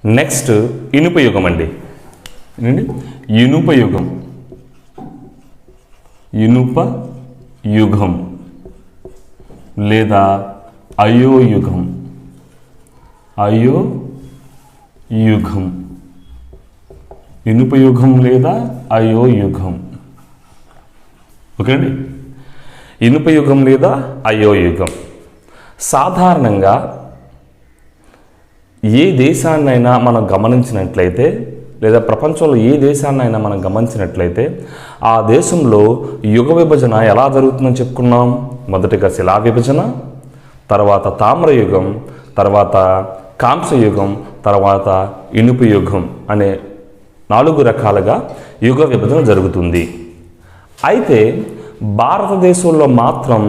Next ఇనుప యుగం అండి. ఇనుప యుగం, ఇనుప యుగం లేదా అయోయుగం, అయోయుగం, ఇనుప యుగం లేదా అయోయుగం. ఓకే అండి, ఇనుప యుగం లేదా అయోయుగం. సాధారణంగా ఏ దేశాన్నైనా మనం గమనించినట్లయితే లేదా ప్రపంచంలో ఏ దేశాన్నైనా మనం గమనించినట్లయితే ఆ దేశంలో యుగ విభజన ఎలా జరుగుతుందని చెప్పుకున్నాం. మొదటిగా శిలా విభజన, తర్వాత తామ్రయుగం, తర్వాత కాంస్యయుగం, తర్వాత ఇనుప యుగం అనే 4 రకాలుగా యుగ విభజన జరుగుతుంది. అయితే భారతదేశంలో మాత్రం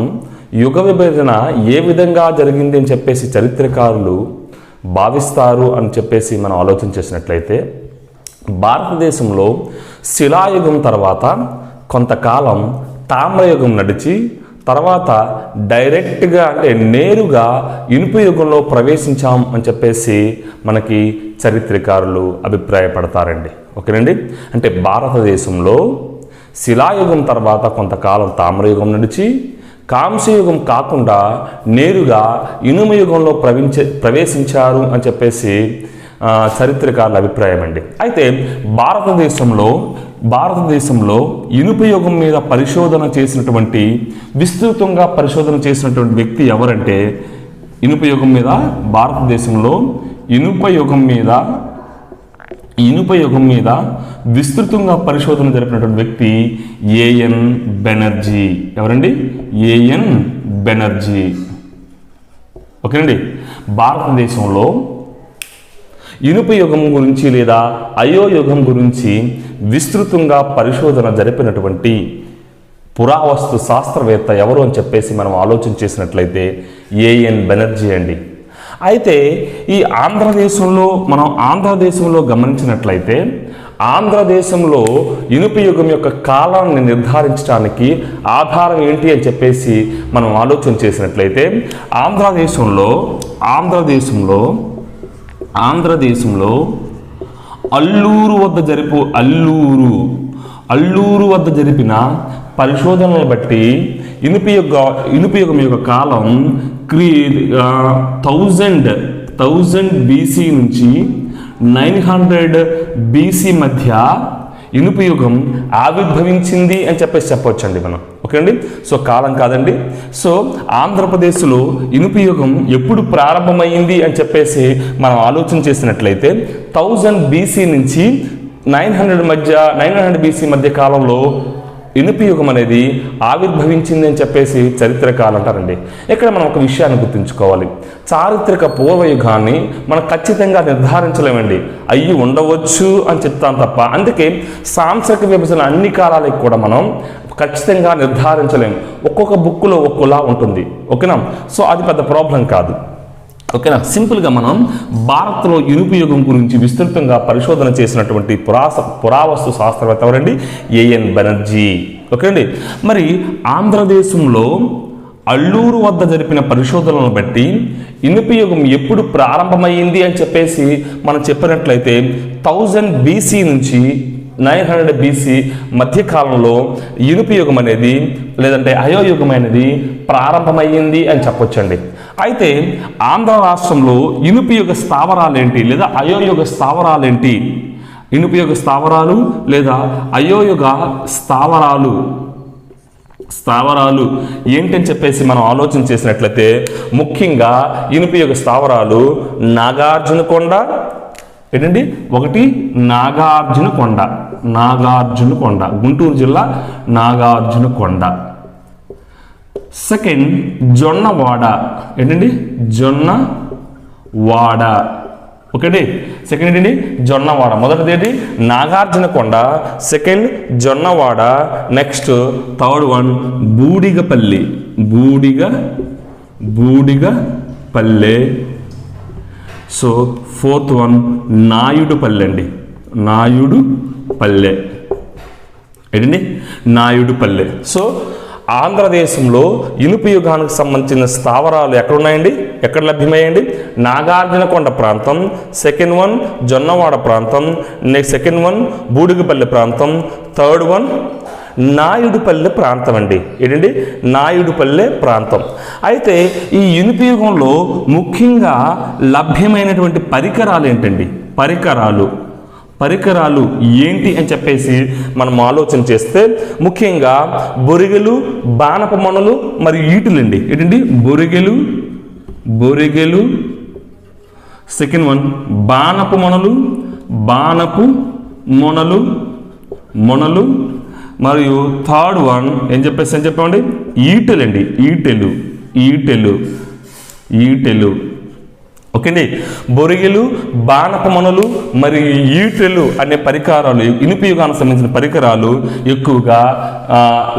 యుగ విభజన ఏ విధంగా జరిగింది అని చెప్పేసి చరిత్రకారులు భావిస్తారు అని చెప్పేసి మనం ఆలోచన చేసినట్లయితే, భారతదేశంలో శిలాయుగం తర్వాత కొంతకాలం తామ్రయుగం నడిచి తర్వాత డైరెక్ట్గా అంటే నేరుగా ఇనుప యుగంలో ప్రవేశించాం అని చెప్పేసి మనకి చరిత్రకారులు అభిప్రాయపడతారండి. ఓకేనండి, అంటే భారతదేశంలో శిలాయుగం తర్వాత కొంతకాలం తామ్రయుగం నడిచి కాంస్యయుగం కాకుండా నేరుగా ఇనుమ యుగంలో ప్రవేశించారు అని చెప్పేసి చరిత్రకారుల అభిప్రాయం అండి. అయితే భారతదేశంలో ఇనుప యుగం మీద విస్తృతంగా పరిశోధన చేసినటువంటి వ్యక్తి ఎవరంటే, భారతదేశంలో ఇనుప యుగం మీద విస్తృతంగా పరిశోధన జరిపినటువంటి వ్యక్తి ఏఎన్ బెనర్జీ. ఎవరండి? ఏఎన్ బెనర్జీ. ఓకేనండి, భారతదేశంలో ఇనుప యుగం గురించి లేదా అయోయుగం గురించి విస్తృతంగా పరిశోధన జరిపినటువంటి పురావస్తు శాస్త్రవేత్త ఎవరు అని చెప్పేసి మనం ఆలోచన చేసినట్లయితే ఏఎన్ బెనర్జీ అండి. అయితే ఈ ఆంధ్రదేశంలో గమనించినట్లయితే ఆంధ్రదేశంలో ఇనుప యుగం యొక్క కాలాన్ని నిర్ధారించడానికి ఆధారం ఏంటి అని చెప్పేసి మనం ఆలోచన చేసినట్లయితే ఆంధ్రదేశంలో అల్లూరు వద్ద జరిపిన పరిశోధనలు బట్టి ఇనుప యుగం యొక్క కాలం 1000 బీసీ నుంచి 900 బీసీ మధ్య ఇనుప యుగం ఆవిర్భవించింది అని చెప్పొచ్చండి మనం. ఓకే అండి, సో కాలం కాదండి. సో ఆంధ్రప్రదేశ్లో ఇనుప యుగం ఎప్పుడు ప్రారంభమైంది అని చెప్పేసి మనం ఆలోచన చేసినట్లయితే 1000 బీసీ నుంచి 900 బీసీ మధ్య కాలంలో ఇనుప యుగం అనేది ఆవిర్భవించింది అని చెప్పేసి చరిత్రకారులు అంటారండి. ఇక్కడ మనం ఒక విషయాన్ని గుర్తుంచుకోవాలి. చారిత్రక పూర్వయుగాన్ని మనం ఖచ్చితంగా నిర్ధారించలేమండి. అయ్యి ఉండవచ్చు అని చెప్తాం తప్ప, అందుకే సాంస్కృతిక విభజన అన్ని కాలాలకు కూడా మనం ఖచ్చితంగా నిర్ధారించలేము. ఒక్కొక్క బుక్లో ఒక్కోలా ఉంటుంది. ఓకేనా, సో అది పెద్ద ప్రాబ్లం కాదు. ఓకేనా, సింపుల్గా మనం భారత్లో ఇనుప యుగం గురించి విస్తృతంగా పరిశోధన చేసినటువంటి పురావస్తు శాస్త్రవేత్త ఎవరండి? ఏఎన్ బెనర్జీ. ఓకే అండి, మరి ఆంధ్రదేశంలో అల్లూరు వద్ద జరిపిన పరిశోధనలను బట్టి ఇనుప యుగం ఎప్పుడు ప్రారంభమైంది అని చెప్పేసి మనం చెప్పినట్లయితే 1000 బీసీ నుంచి 900 బీసీ మధ్యకాలంలో ఇనుప యుగం అనేది లేదంటే అయోయుగం అనేది ప్రారంభమయ్యింది అని చెప్పొచ్చండి. అయితే ఆంధ్ర రాష్ట్రంలో ఇనుప యుగ స్థావరాలేంటి లేదా అయోయుగ స్థావరాలేంటి, ఇనుప యుగ స్థావరాలు లేదా అయోయుగ స్థావరాలు ఏంటని చెప్పేసి మనం ఆలోచన చేసినట్లయితే ముఖ్యంగా ఇనుప యుగ స్థావరాలు నాగార్జునకొండ ఏంటండి, ఒకటి నాగార్జునకొండ గుంటూరు జిల్లా నాగార్జునకొండ. సెకండ్ జొన్నవాడ ఏంటండి, జొన్నవాడ. ఓకేండి, సెకండ్ ఏంటండి జొన్నవాడ. మొదటిది ఏంటి Nagarjunakonda, second Jonnavada, next third one Budigapalle. So fourth one Naidupalle అండి, నాయుడుపల్లె ఏంటండి, నాయుడుపల్లె. సో ఆంధ్రదేశంలో ఇనుపు యుగానికి సంబంధించిన స్థావరాలు ఎక్కడున్నాయండి, ఎక్కడ లభ్యమయ్యాయండి? నాగార్జునకొండ ప్రాంతం, సెకండ్ వన్ జొన్నవాడ ప్రాంతం, నెక్స్ట్ సెకండ్ వన్ బూడిగపల్లి ప్రాంతం, థర్డ్ వన్ నాయుడుపల్లె ప్రాంతం అండి. ఏంటండి? నాయుడుపల్లె ప్రాంతం. అయితే ఈ ఇనుపు యుగంలో ముఖ్యంగా లభ్యమైనటువంటి పరికరాలు ఏంటండి? పరికరాలు ఏంటి అని చెప్పేసి మనం ఆలోచన చేస్తే ముఖ్యంగా బొరిగెలు, బాణపు మొనలు మరియు ఈటులండి. ఏంటండి? బొరిగెలు, సెకండ్ వన్ బాణపు మొనలు మరియు థర్డ్ వన్ ఏం చెప్పండి? ఈటెలండి. ఈటెలు. ఓకే అండి. బొరిగెలు, బాణపు మొనలు మరియు ఈటెలు అనే పరికరాలు, ఇనుపు యుగానికి సంబంధించిన పరికరాలు ఎక్కువగా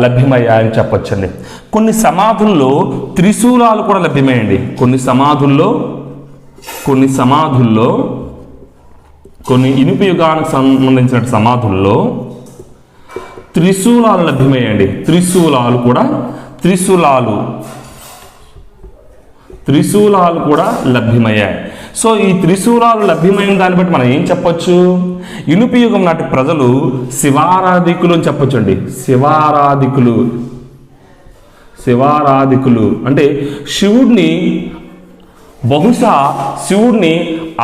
లభ్యమయ్యాయని చెప్పొచ్చండి. కొన్ని సమాధుల్లో త్రిశూలాలు కూడా లభ్యమయ్యండి. కొన్ని ఇనుపు యుగానికి సంబంధించిన సమాధుల్లో త్రిశూలాలు లభ్యమయ్యండి. త్రిశూలాలు కూడా లభ్యమయ్యాయి. సో ఈ త్రిశూలాలు లభ్యమైన దాన్ని బట్టి మనం ఏం చెప్పొచ్చు? ఇనుపు యుగం నాటి ప్రజలు శివారాధికులు అని చెప్పొచ్చు అండి. శివారాధికులు అంటే బహుశా శివుడిని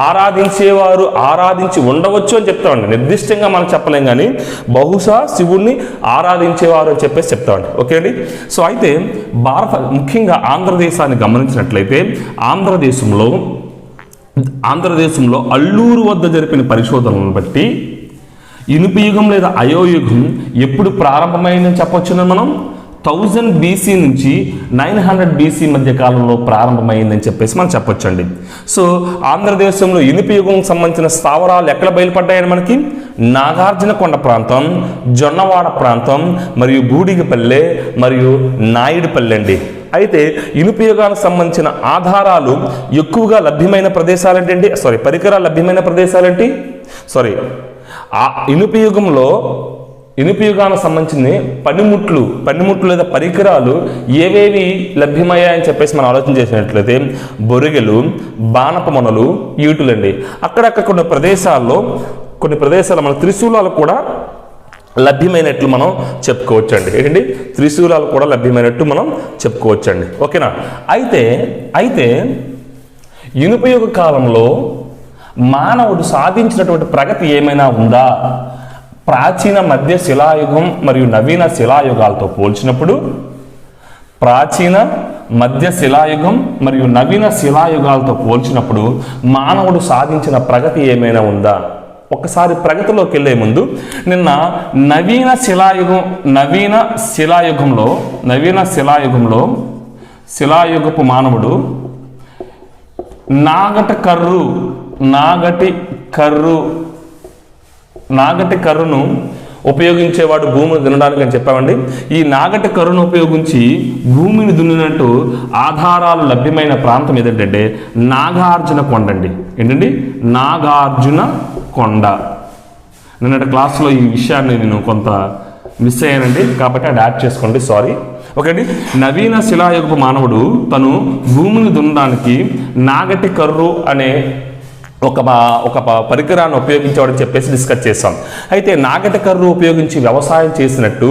ఆరాధించి ఉండవచ్చు అని చెప్తామండి. నిర్దిష్టంగా మనం చెప్పలేం, కానీ బహుశా శివుడిని ఆరాధించేవారు అని చెప్పేసి చెప్తామండి. ఓకే అండి. సో అయితే ముఖ్యంగా ఆంధ్రదేశాన్ని గమనించినట్లయితే ఆంధ్రదేశంలో అల్లూరు వద్ద జరిపిన పరిశోధనలను బట్టి ఇనుపు యుగం లేదా అయోయుగం ఎప్పుడు ప్రారంభమైందని చెప్పొచ్చునని మనం 1000 BC నుంచి 900 BC మధ్య కాలంలో ప్రారంభమైందని చెప్పేసి మనం చెప్పొచ్చండి. సో ఆంధ్రదేశంలో ఇనుపు యుగం సంబంధించిన స్థావరాలు ఎక్కడ బయలుపడ్డాయని మనకి? నాగార్జునకొండ ప్రాంతం, జొన్నవాడ ప్రాంతం మరియు బూడిగపల్లె మరియు నాయుడుపల్లె అండి. అయితే ఇనుపు యుగానికి సంబంధించిన ఆధారాలు ఎక్కువగా లభ్యమైన ప్రదేశాలేంటండి? పరికరాలు లభ్యమైన ప్రదేశాలేంటి? ఇనుపు యుగానికి సంబంధించిన పనిముట్లు లేదా పరికరాలు ఏవేవి లభ్యమయ్యాయని చెప్పేసి మనం ఆలోచన చేసినట్లయితే బొరిగెలు, బాణపు మొనలు, ఈటులండి. అక్కడక్కడ కొన్ని ప్రదేశాలు మన త్రిశూలాలు కూడా లభ్యమైనట్లు మనం చెప్పుకోవచ్చండి. ఏంటండి? త్రిశూలాలు కూడా లభ్యమైనట్టు మనం చెప్పుకోవచ్చండి. ఓకేనా? అయితే ఇనుపు యుగ కాలంలో మానవుడు సాధించినటువంటి ప్రగతి ఏమైనా ఉందా? ప్రాచీన మధ్య శిలాయుగం మరియు నవీన శిలాయుగాలతో పోల్చినప్పుడు మానవుడు సాధించిన ప్రగతి ఏమైనా ఉందా? ఒకసారి ప్రగతిలోకి వెళ్ళే ముందు నిన్న నవీన శిలాయుగపు మానవుడు నాగటి కర్రును ఉపయోగించేవాడు భూమిని దున్నడానికి అని చెప్పామండి. ఈ నాగటి కర్రును ఉపయోగించి భూమిని దున్నినట్టు ఆధారాలు లభ్యమైన ప్రాంతం ఏదంటే నాగార్జునకొండ అండి. ఏంటండి? నాగార్జునకొండ. నిన్నటి క్లాస్లో ఈ విషయాన్ని నేను కొంత మిస్ అయ్యానండి, కాబట్టి అది యాడ్ చేసుకోండి, సారీ. ఓకే అండి. నవీన శిలాయుగపు మానవుడు తను భూమిని దున్నడానికి నాగటి కర్రు అనే ఒక పరికరాన్ని ఉపయోగించేవాడని చెప్పేసి డిస్కస్ చేస్తాం. అయితే నాగటి కర్రు ఉపయోగించి వ్యవసాయం చేసినట్టు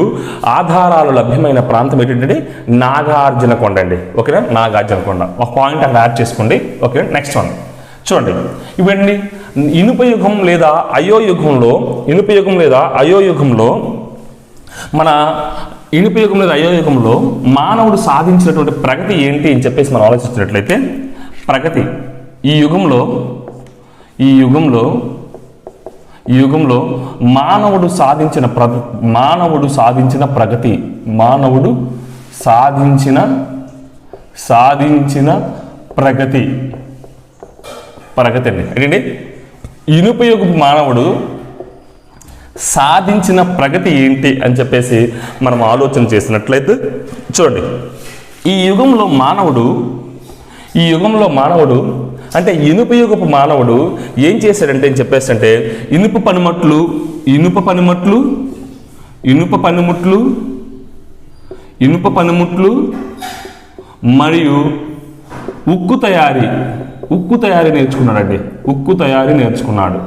ఆధారాలు లభ్యమైన ప్రాంతం ఏంటంటే నాగార్జునకొండ అండి. ఓకేనా? నాగార్జునకొండ ఒక పాయింట్ అక్కడ యాడ్ చేసుకోండి. ఓకే. నెక్స్ట్ వన్ చూడండి. ఇవండి ఇనుపు యుగం లేదా అయోయుగంలో మానవుడు సాధించినటువంటి ప్రగతి ఏంటి అని చెప్పేసి మనం ఆలోచించినట్లయితే ప్రగతి ఈ యుగంలో మానవుడు సాధించిన ప్రగతి అండి. ఏంటండి? ఇనుప యుగపు మానవుడు సాధించిన ప్రగతి ఏంటి అని చెప్పేసి మనం ఆలోచన చేసినట్లయితే చూడండి. ఈ యుగంలో మానవుడు అంటే ఇనుప యుగపు మానవుడు ఏం చేశాడంటే అని చెప్పేసి అంటే ఇనుప పనిముట్లు ఇనుప పనిముట్లు మరియు ఉక్కు తయారీ నేర్చుకున్నాడండి. ఉక్కు తయారీ నేర్చుకున్నాడు.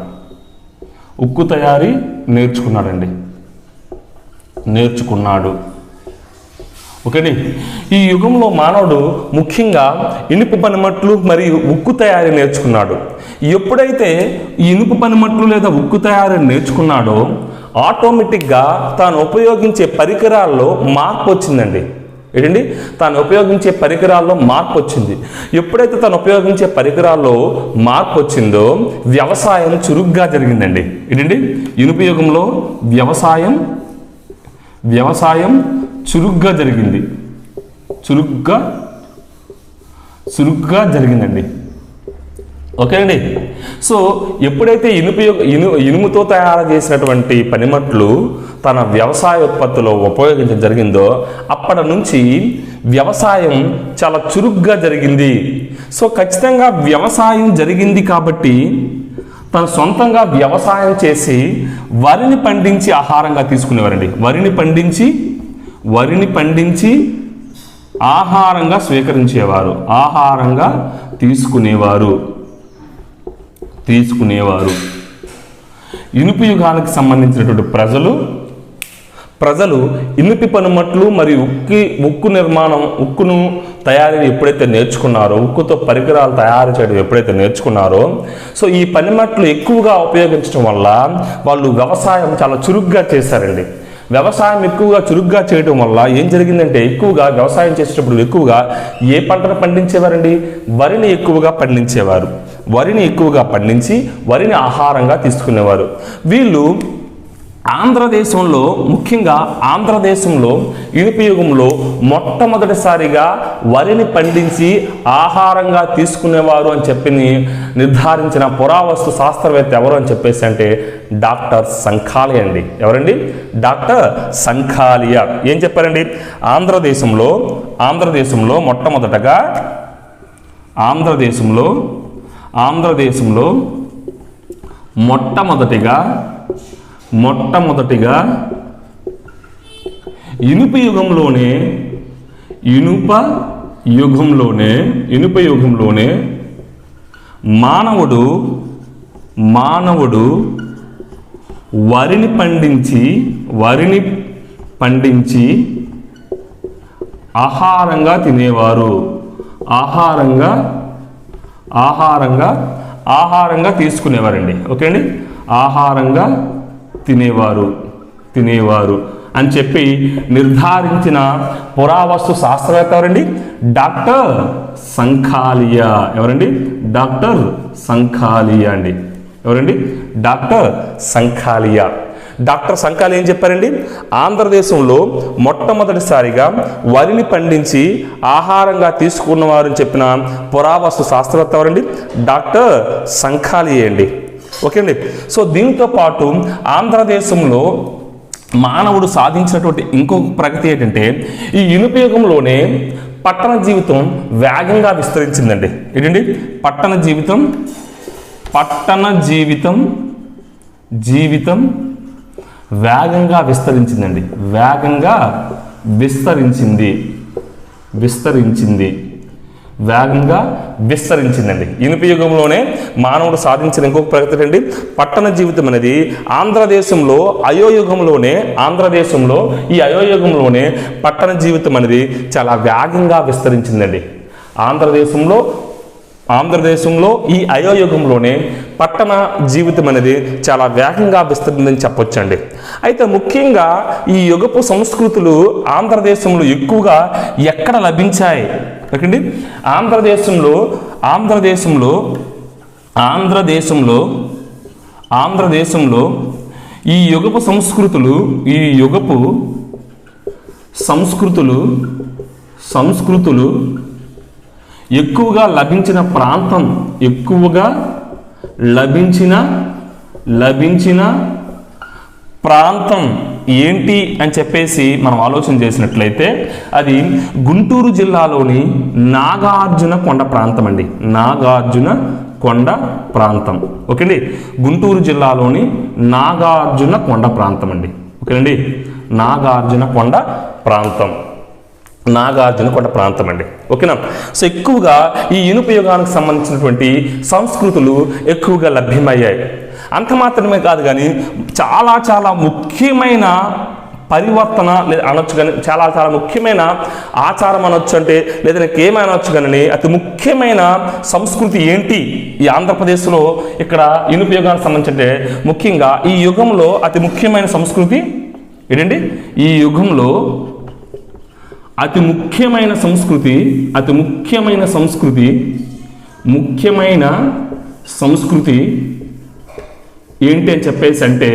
ఓకేండి. ఈ యుగంలో మానవుడు ముఖ్యంగా ఇనుప పనిముట్లు మరియు ఉక్కు తయారీ నేర్చుకున్నాడు. ఎప్పుడైతే ఈ ఇనుప పనిముట్లు లేదా ఉక్కు తయారీ నేర్చుకున్నాడో ఆటోమేటిక్గా తాను ఉపయోగించే పరికరాల్లో మార్పు వచ్చిందండి. ఏంటండి? తాను ఉపయోగించే పరికరాల్లో మార్పు వచ్చింది. ఎప్పుడైతే తాను ఉపయోగించే పరికరాల్లో మార్పు వచ్చిందో వ్యవసాయం చురుగ్గా జరిగిందండి. ఏంటండి? ఇనుప యుగంలో వ్యవసాయం చురుగ్గా జరిగిందండి. ఓకేనండి. సో ఎప్పుడైతే ఇనుముతో తయారు చేసినటువంటి పనిముట్లు తన వ్యవసాయ ఉత్పత్తిలో ఉపయోగించడం జరిగిందో అప్పటి నుంచి వ్యవసాయం చాలా చురుగ్గా జరిగింది. సో ఖచ్చితంగా వ్యవసాయం జరిగింది కాబట్టి తను సొంతంగా వ్యవసాయం చేసి వరిని పండించి ఆహారంగా తీసుకునేవారండి. వరిని పండించి ఆహారంగా స్వీకరించేవారు, ఆహారంగా తీసుకునేవారు. ఇనుప యుగానికి సంబంధించినటువంటి ప్రజలు ఇనుప పనిముట్లు మరియు ఉక్కును తయారీ ఎప్పుడైతే నేర్చుకున్నారో, ఉక్కుతో పరికరాలు తయారు చేయడం ఎప్పుడైతే నేర్చుకున్నారో, సో ఈ పనిముట్లు ఎక్కువగా ఉపయోగించడం వల్ల వాళ్ళు వ్యవసాయం చాలా చురుగ్గా చేశారండి. వ్యవసాయం ఎక్కువగా చురుగ్గా చేయడం వల్ల ఏం జరిగిందంటే ఎక్కువగా వ్యవసాయం చేసేటప్పుడు ఎక్కువగా ఏ పంటను పండించేవారండి? వరిని ఎక్కువగా పండించేవారు. వరిని ఎక్కువగా పండించి వరిని ఆహారంగా తీసుకునేవారు. వీళ్ళు ముఖ్యంగా ఆంధ్రదేశంలో ఇనుప యుగంలో మొట్టమొదటిసారిగా వరిని పండించి ఆహారంగా తీసుకునేవారు అని చెప్పి నిర్ధారించిన పురావస్తు శాస్త్రవేత్త ఎవరు అని చెప్పేసి అంటే డాక్టర్ సంఖాలియా అండి. ఎవరండి? డాక్టర్ సంఖాలియా. ఏం చెప్పారండి? ఆంధ్రదేశంలో మొట్టమొదటగా మొట్టమొదటిగా ఇనుప యుగంలోనే మానవుడు వరిని పండించి ఆహారంగా తినేవారు. ఆహారంగా తీసుకునేవారండి. ఓకే అండి? ఆహారంగా తినేవారు అని చెప్పి నిర్ధారించిన పురావస్తు శాస్త్రవేత్త ఎవరండి? డాక్టర్ సంఖాలియా. ఎవరండి? డాక్టర్ సంఖాలియా అండి. ఎవరండి? డాక్టర్ సంఖాలియా. డాక్టర్ సంఖాలియా ఏం చెప్పారండి? ఆంధ్రదేశంలో మొట్టమొదటిసారిగా వరిని పండించి ఆహారంగా తీసుకున్నవారని చెప్పిన పురావస్తు శాస్త్రవేత్త ఎవరండి? డాక్టర్ సంఖాలియా అండి. ఓకే అండి. సో దీంతో పాటు ఆంధ్రదేశంలో మానవుడు సాధించినటువంటి ఇంకొక ప్రగతి ఏంటంటే ఈ ఇనుప యుగంలోనే పట్టణ జీవితం వేగంగా విస్తరించిందండి. ఏంటండి? పట్టణ జీవితం వేగంగా విస్తరించిందండి. వేగంగా విస్తరించిందండి. ఇనుప యుగంలోనే మానవుడు సాధించిన ఇంకొక ప్రగతి అండి పట్టణ జీవితం అనేది ఆంధ్రదేశంలో ఈ అయోయుగంలోనే పట్టణ జీవితం అనేది చాలా వేగంగా విస్తరించిందండి. ఆంధ్రదేశంలో ఈ అయోయుగంలోనే పట్టణ జీవితం అనేది చాలా వేగంగా విస్తరించిందని చెప్పొచ్చండి. అయితే ముఖ్యంగా ఈ యుగపు సంస్కృతులు ఆంధ్రదేశంలో ఎక్కువగా ఎక్కడ లభించాయి? ఓకేండి? ఆంధ్రదేశంలో ఈ యుగపు సంస్కృతులు ఎక్కువగా లభించిన ప్రాంతం ఏంటి అని చెప్పేసి మనం ఆలోచన చేసినట్లయితే అది గుంటూరు జిల్లాలోని నాగార్జున కొండ ప్రాంతం అండి. నాగార్జున కొండ ప్రాంతం. ఓకేండి? గుంటూరు జిల్లాలోని నాగార్జున కొండ ప్రాంతం అండి. ఓకేనండి? నాగార్జున కొండ ప్రాంతం. నాగార్జునకొండ ప్రాంతం అండి. ఓకేనా? సో ఎక్కువగా ఈ ఇనుప యుగానికి సంబంధించినటువంటి సంస్కృతులు ఎక్కువగా లభ్యమయ్యాయి. అంత మాత్రమే కాదు కానీ చాలా చాలా ముఖ్యమైన పరివర్తన లేదా అనొచ్చు కానీ చాలా చాలా ముఖ్యమైన ఆచారం అనొచ్చు అంటే లేదా ఏమైనా అనొచ్చు కానీ అతి ముఖ్యమైన సంస్కృతి ఏంటి ఈ ఆంధ్రప్రదేశ్లో ఇక్కడ ఇనుప యుగానికి సంబంధించి అంటే ముఖ్యంగా ఈ యుగంలో అతి ముఖ్యమైన సంస్కృతి ఏంటండి? ఈ యుగంలో అతి ముఖ్యమైన సంస్కృతి ఏంటి అని చెప్పేసి అంటే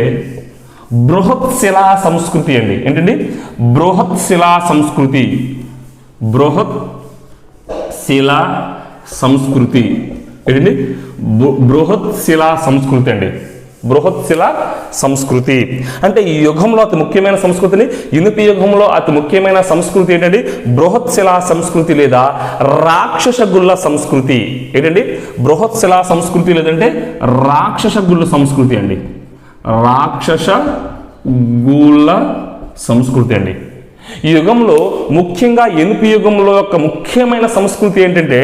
బృహత్ శిలా సంస్కృతి అండి. ఏంటండి? బృహత్ శిలా సంస్కృతి. బృహత్ శిలా సంస్కృతి ఏంటండి? బృహత్ శిలా సంస్కృతి అండి. బృహత్ శిలా సంస్కృతి అంటే ఈ యుగంలో అతి ముఖ్యమైన సంస్కృతిని, ఇనుప యుగంలో అతి ముఖ్యమైన సంస్కృతి ఏంటండి? బృహత్ శిలా సంస్కృతి లేదా రాక్షస గుళ్ళ సంస్కృతి. ఏంటండి? బృహత్ శిలా సంస్కృతి లేదంటే రాక్షస గుళ్ళ సంస్కృతి అండి. రాక్షస గుళ్ళ సంస్కృతి అండి. ఈ యుగంలో ముఖ్యంగా ఇనుప యుగంలో యొక్క ముఖ్యమైన సంస్కృతి ఏంటంటే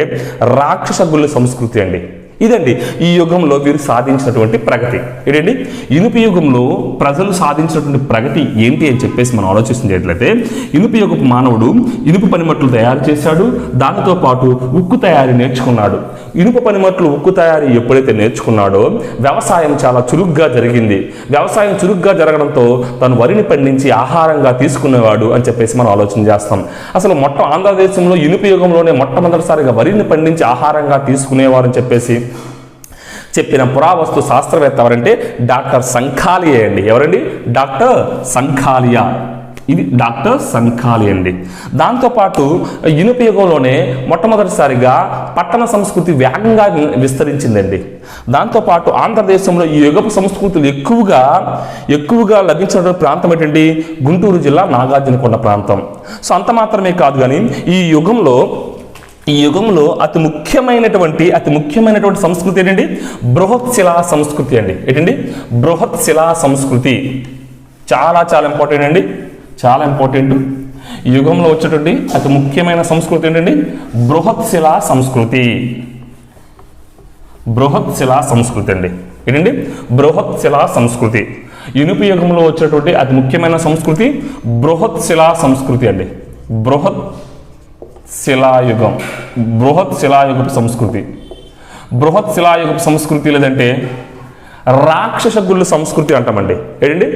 రాక్షస గుళ్ళ సంస్కృతి అండి. ఇదండి ఈ యుగంలో వీరు సాధించినటువంటి ప్రగతి. ఏంటండి? ఇనుప యుగంలో ప్రజలు సాధించినటువంటి ప్రగతి ఏంటి అని చెప్పేసి మనం ఆలోచిస్తున్నట్లయితే ఇనుప యుగపు మానవుడు ఇనుప పనిముట్లు తయారు చేశాడు. దానితో పాటు ఉక్కు తయారీ నేర్చుకున్నాడు. ఇనుప పనిముట్లు ఉక్కు తయారీ ఎప్పుడైతే నేర్చుకున్నాడో వ్యవసాయం చాలా చురుగ్గా జరిగింది. వ్యవసాయం చురుగ్గా జరగడంతో తను వరిని పండించి ఆహారంగా తీసుకునేవాడు అని చెప్పేసి మనం ఆలోచన చేస్తాం. అసలు ఆంధ్రదేశంలో ఇనుప యుగంలోనే మొట్టమొదటిసారిగా వరిని పండించి ఆహారంగా తీసుకునేవారు అని చెప్పేసి చెప్పిన పురావస్తు శాస్త్రవేత్త ఎవరంటే డాక్టర్ సంఖాలియా అండి. ఎవరండి? డాక్టర్ సంఖాలియా. ఇది డాక్టర్ సంఖాలియా అండి. దాంతోపాటు ఇనుప యుగంలోనే మొట్టమొదటిసారిగా పట్టణ సంస్కృతి వేగంగా విస్తరించిందండి. దాంతోపాటు ఆంధ్రదేశంలో ఈ యుగపు సంస్కృతులు ఎక్కువగా లభించినటువంటి ప్రాంతం ఏంటండి? గుంటూరు జిల్లా నాగార్జునకొండ ప్రాంతం. సో అంత మాత్రమే కాదు కానీ ఈ యుగంలో అతి ముఖ్యమైనటువంటి సంస్కృతి ఏంటండి? బృహత్ శిలా సంస్కృతి అండి. ఏంటండి? బృహత్ శిలా సంస్కృతి చాలా చాలా ఇంపార్టెంట్ అండి. చాలా ఇంపార్టెంట్. ఈ యుగంలో వచ్చేటువంటి అతి ముఖ్యమైన సంస్కృతి ఏంటండి? బృహత్ శిలా సంస్కృతి. బృహత్ శిలా సంస్కృతి అండి. ఏంటండి? బృహత్ శిలా సంస్కృతి. ఇనుప యుగంలో వచ్చేటువంటి అతి ముఖ్యమైన సంస్కృతి బృహత్ శిలా సంస్కృతి అండి. బృహత్ శిలాయుగపు సంస్కృతి. బృహత్ శిలాయుగపు సంస్కృతి లేదంటే రాక్షస గుళ్ళ సంస్కృతి అంటామండి. ఏంటండి?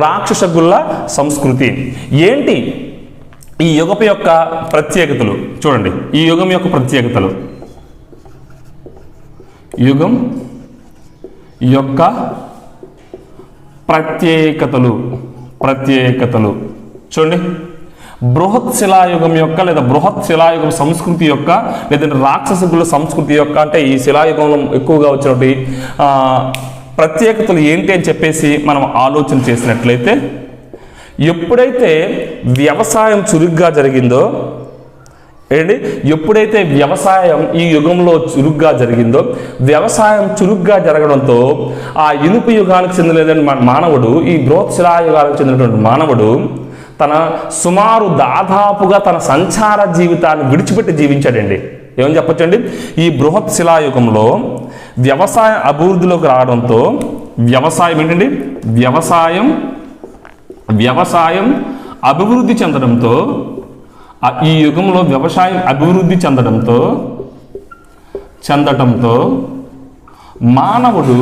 రాక్షస గుళ్ళ సంస్కృతి. ఏంటి ఈ యుగపు యొక్క ప్రత్యేకతలు? చూడండి, ఈ యుగం యొక్క ప్రత్యేకతలు. యుగం యొక్క ప్రత్యేకతలు చూడండి. బృహత్ శిలాయుగం యొక్క లేదా బృహత్ శిలాయుగం సంస్కృతి యొక్క లేదంటే రాక్షస గుళ్ళ సంస్కృతి యొక్క అంటే ఈ శిలాయుగంలో ఎక్కువగా వచ్చినటువంటి ప్రత్యేకతలు ఏంటి అని చెప్పేసి మనం ఆలోచన చేసినట్లయితే ఎప్పుడైతే వ్యవసాయం చురుగ్గా జరిగిందో ఎప్పుడైతే వ్యవసాయం ఈ యుగంలో చురుగ్గా జరిగిందో వ్యవసాయం చురుగ్గా జరగడంతో ఆ ఇనుప యుగానికి చెందిన మానవుడు ఈ బృహత్ శిలాయుగానికి చెందినటువంటి మానవుడు తన సుమారు దాదాపుగా తన సంచార జీవితాన్ని విడిచిపెట్టి జీవించాడండి. ఏమని చెప్పొచ్చండి? ఈ బృహత్ శిలాయుగంలో వ్యవసాయ అభివృద్ధిలోకి రావడంతో వ్యవసాయం ఏంటండి? వ్యవసాయం అభివృద్ధి చెందడంతో ఈ యుగంలో వ్యవసాయం అభివృద్ధి చెందటంతో మానవుడు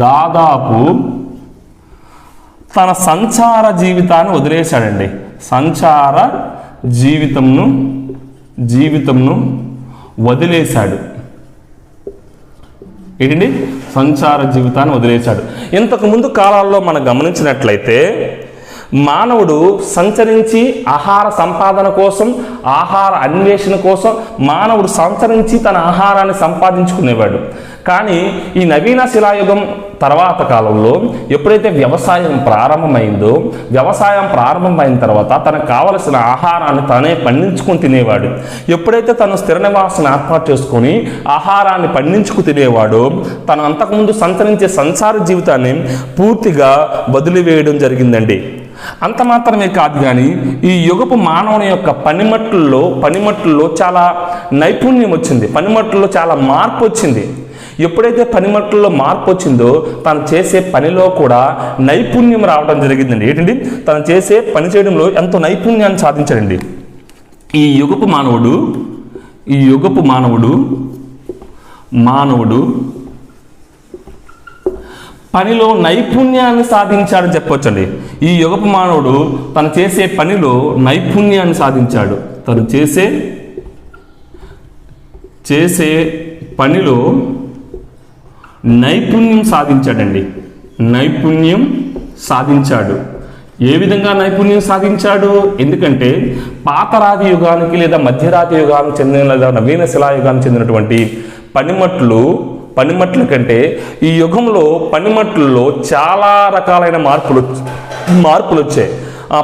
దాదాపు తన సంచార జీవితాన్ని వదిలేశాడండి. సంచార జీవితంను వదిలేశాడు. ఏంటండి? సంచార జీవితాన్ని వదిలేశాడు. ఇంతకు ముందు కాలాల్లో మనం గమనించినట్లయితే మానవుడు సంచరించి ఆహార సంపాదన కోసం, ఆహార అన్వేషణ కోసం మానవుడు సంచరించి తన ఆహారాన్ని సంపాదించుకునేవాడు. కానీ ఈ నవీన శిలాయుగం తర్వాత కాలంలో ఎప్పుడైతే వ్యవసాయం ప్రారంభమైన తర్వాత తనకు కావలసిన ఆహారాన్ని తనే పండించుకొని తినేవాడు. ఎప్పుడైతే తను స్థిర నివాసం ఏర్పాటు చేసుకొని ఆహారాన్ని పండించుకు తినేవాడో తను అంతకుముందు సంచరించే సంసార జీవితాన్ని పూర్తిగా వదిలివేయడం జరిగిందండి. అంత మాత్రమే కాదు కానీ ఈ యుగపు మానవుని యొక్క పనిమట్టుల్లో చాలా నైపుణ్యం వచ్చింది, పనిమట్టుల్లో చాలా మార్పు వచ్చింది. ఎప్పుడైతే పనిమట్టుల్లో మార్పు వచ్చిందో తను చేసే పనిలో కూడా నైపుణ్యం రావడం జరిగిందండి. ఏంటండి, తను చేసే పని చేయడంలో ఎంతో నైపుణ్యాన్ని సాధించాడండి. ఈ యుగపు మానవుడు పనిలో నైపుణ్యాన్ని సాధించాడని చెప్పవచ్చండి. ఈ యుగపు మానవుడు తను చేసే పనిలో నైపుణ్యాన్ని సాధించాడు. తను చేసే పనిలో నైపుణ్యం సాధించాడండి. నైపుణ్యం సాధించాడు. ఏ విధంగా నైపుణ్యం సాధించాడు? ఎందుకంటే పాతరాతి యుగానికి లేదా మధ్యరాతి యుగానికి చెందిన లేదా నవీన శిలాయుగానికి చెందినటువంటి పనిమట్ల కంటే ఈ యుగంలో పనిమట్లలో చాలా రకాలైన మార్పులు వచ్చాయి. ఆ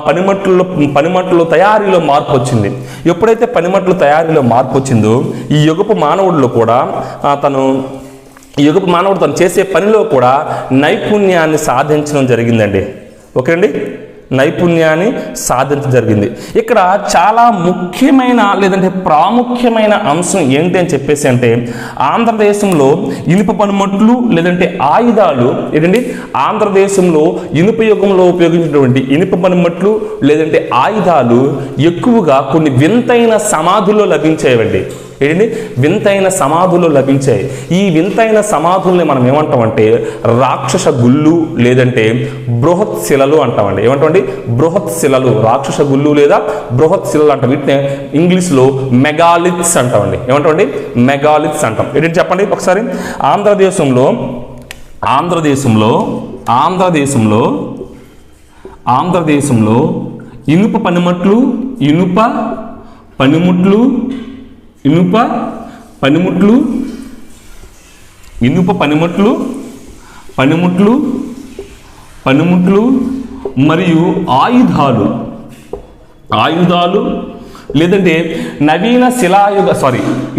పనిమట్లు తయారీలో మార్పు వచ్చింది. ఎప్పుడైతే పనిమట్లు తయారీలో మార్పు వచ్చిందో ఈ యుగపు మానవుడిలో కూడా తను చేసే పనిలో కూడా నైపుణ్యాన్ని సాధించడం జరిగిందండి. ఓకే అండి, నైపుణ్యాన్ని సాధించడం జరిగింది. ఇక్కడ చాలా ముఖ్యమైన లేదంటే ప్రాముఖ్యమైన అంశం ఏంటి అని చెప్పేసి అంటే ఆంధ్రదేశంలో ఇనుప పనిముట్లు లేదంటే ఆయుధాలు ఏంటండి, ఆంధ్రదేశంలో ఇనుప యుగంలో ఉపయోగించినటువంటి ఇనుప పనిముట్లు లేదంటే ఆయుధాలు ఎక్కువగా కొన్ని వింతైన సమాధుల్లో లభించేవండి. ఏంటండి, వింతైన సమాధులు లభించాయి. ఈ వింతైన సమాధుల్ని మనం ఏమంటామంటే రాక్షస గుళ్ళు లేదంటే బృహత్ శిలలు అంటామండి. ఏమంటామండి? బృహత్ శిలలు, రాక్షస గుళ్ళు లేదా బృహత్ శిలలు అంటాం. వీటిని ఇంగ్లీష్లో మెగాలిత్స్ అంటామండి. ఏమంటామండి? మెగాలిత్స్ అంటాం. ఏంటంటే చెప్పండి ఒకసారి. ఆంధ్రదేశంలో ఇనుప పనిముట్లు మరియు ఆయుధాలు లేదంటే నవీన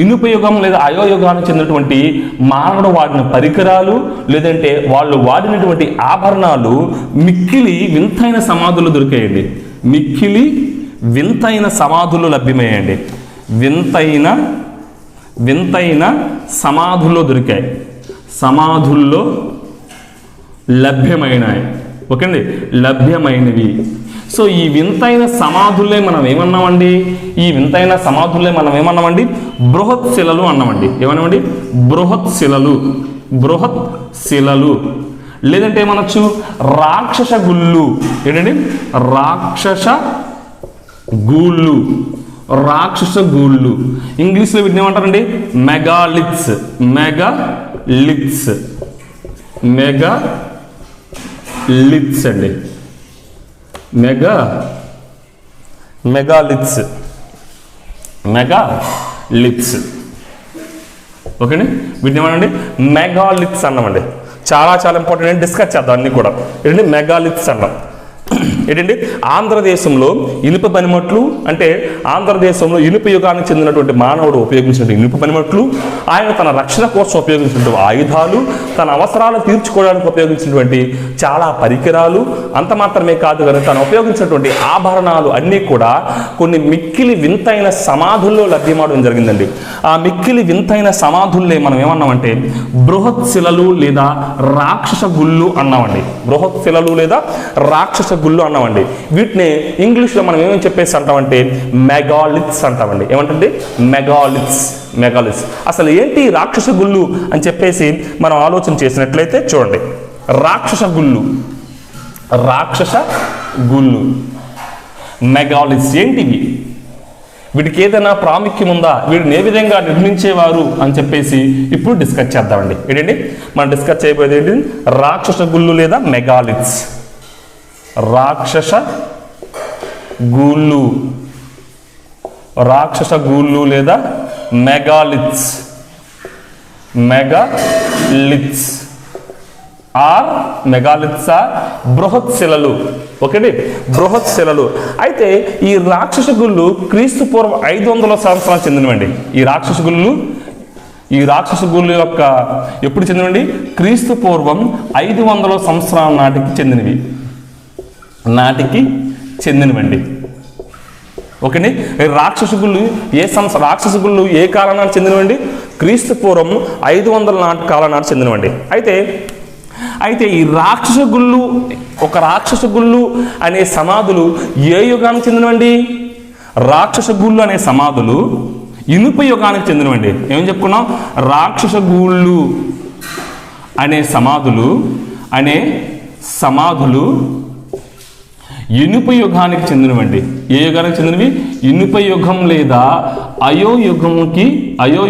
ఇనుప యుగం లేదా అయోయుగానికి చెందినటువంటి మానవుడు వాడిన పరికరాలు లేదంటే వాళ్ళు వాడినటువంటి ఆభరణాలు మిక్కిలి వింతైన సమాధులు దొరికాయండి. మిక్కిలి వింతైన సమాధులు లభ్యమయ్యాయండి. వింతైన సమాధుల్లో దొరికాయి, సమాధుల్లో లభ్యమైనవి. ఓకే అండి, లభ్యమైనవి. సో ఈ వింతైన సమాధుల్లే మనం ఏమన్నామండి? బృహత్ శిలలు అన్నామండి. ఏమన్నామండి? బృహత్ శిలలు లేదంటే ఏమనొచ్చు? రాక్షస గుళ్ళు. ఏంటండి? రాక్షస గూళ్ళు. ఇంగ్లీష్లో వీటిని ఏమంటారండి? మెగాలిత్స్ అండి. మెగాలిత్స్. ఓకేండి, వీటిని ఏమనండి? మెగాలిత్స్ అన్నామండి. చాలా ఇంపార్టెంట్, డిస్కస్ చేద్దాం అన్ని కూడా. ఏంటంటే మెగాలిత్స్ అన్నాం. ఏంటంటే ఆంధ్రదేశంలో ఇనుప పనిముట్లు అంటే ఆంధ్రదేశంలో ఇనుప యుగానికి చెందినటువంటి మానవుడు ఉపయోగించిన ఇనుప పనిముట్లు, ఆయన తన రక్షణ కోసం ఉపయోగించినటువంటి ఆయుధాలు, తన అవసరాలు తీర్చుకోవడానికి ఉపయోగించినటువంటి చాలా పరికరాలు, అంత మాత్రమే కాదు కానీ తను ఉపయోగించినటువంటి ఆభరణాలు అన్నీ కూడా కొన్ని మిక్కిలి వింతైన సమాధుల్లో లభ్యమవడం జరిగిందండి. ఆ మిక్కిలి వింతైన సమాధుల్లే మనం ఏమన్నామంటే బృహత్ శిలలు లేదా రాక్షస గుళ్ళు అన్నామండి. బృహత్ శిలలు లేదా రాక్షస గుళ్ళు అన్నామండి. వీటిని ఇంగ్లీష్లో మనం ఏమేమి చెప్పేసి అంటామంటే మెగాలిత్స్ అంటామండి. ఏమంటే మెగాలిత్స్. అసలు ఏంటి రాక్షస గుళ్ళు అని చెప్పేసి మనం ఆలోచన చేసినట్లయితే చూడండి. రాక్షస గుళ్ళు మెగాలిత్స్ ఏంటివి? వీటికి ఏదైనా ప్రాముఖ్యం ఉందా? వీటిని ఏ విధంగా నిర్మించేవారు అని చెప్పేసి ఇప్పుడు డిస్కస్ చేద్దామండి. ఏంటండి మనం డిస్కస్ చేయబోయేది ఏంటి? రాక్షస గుళ్ళు లేదా మెగాలిత్స్. రాక్షస గూళ్ళు లేదా మెగాలిత్స్ ఆర్ బృహత్ శిలలు. ఓకేండి, బృహత్ శిలలు. అయితే ఈ రాక్షస గుళ్ళు క్రీస్తు పూర్వం 500 సంవత్సరాలు చెందినవండి. ఈ రాక్షస గుళ్ళు యొక్క ఎప్పుడు చెందినవండి? క్రీస్తు పూర్వం 500 సంవత్సరాల నాటికి చెందినవి. నాటికి చెందినవండి. ఓకేండి. రాక్షస గుళ్ళు ఏ కాలానికి చెందినవండి? క్రీస్తు పూర్వం 500 నాటి కాలానికి చెందినవండి. అయితే ఈ రాక్షస గుళ్ళు అనే సమాధులు ఏ యుగానికి చెందినవండి? రాక్షస గుళ్ళు అనే సమాధులు ఇనుప యుగానికి చెందినవండి. ఏం చెప్పుకున్నాం? రాక్షస గుళ్ళు అనే సమాధులు ఇనుప యుగానికి చెందినవండి. ఏ యుగానికి చెందినవి? ఇనుప యుగం లేదా అయో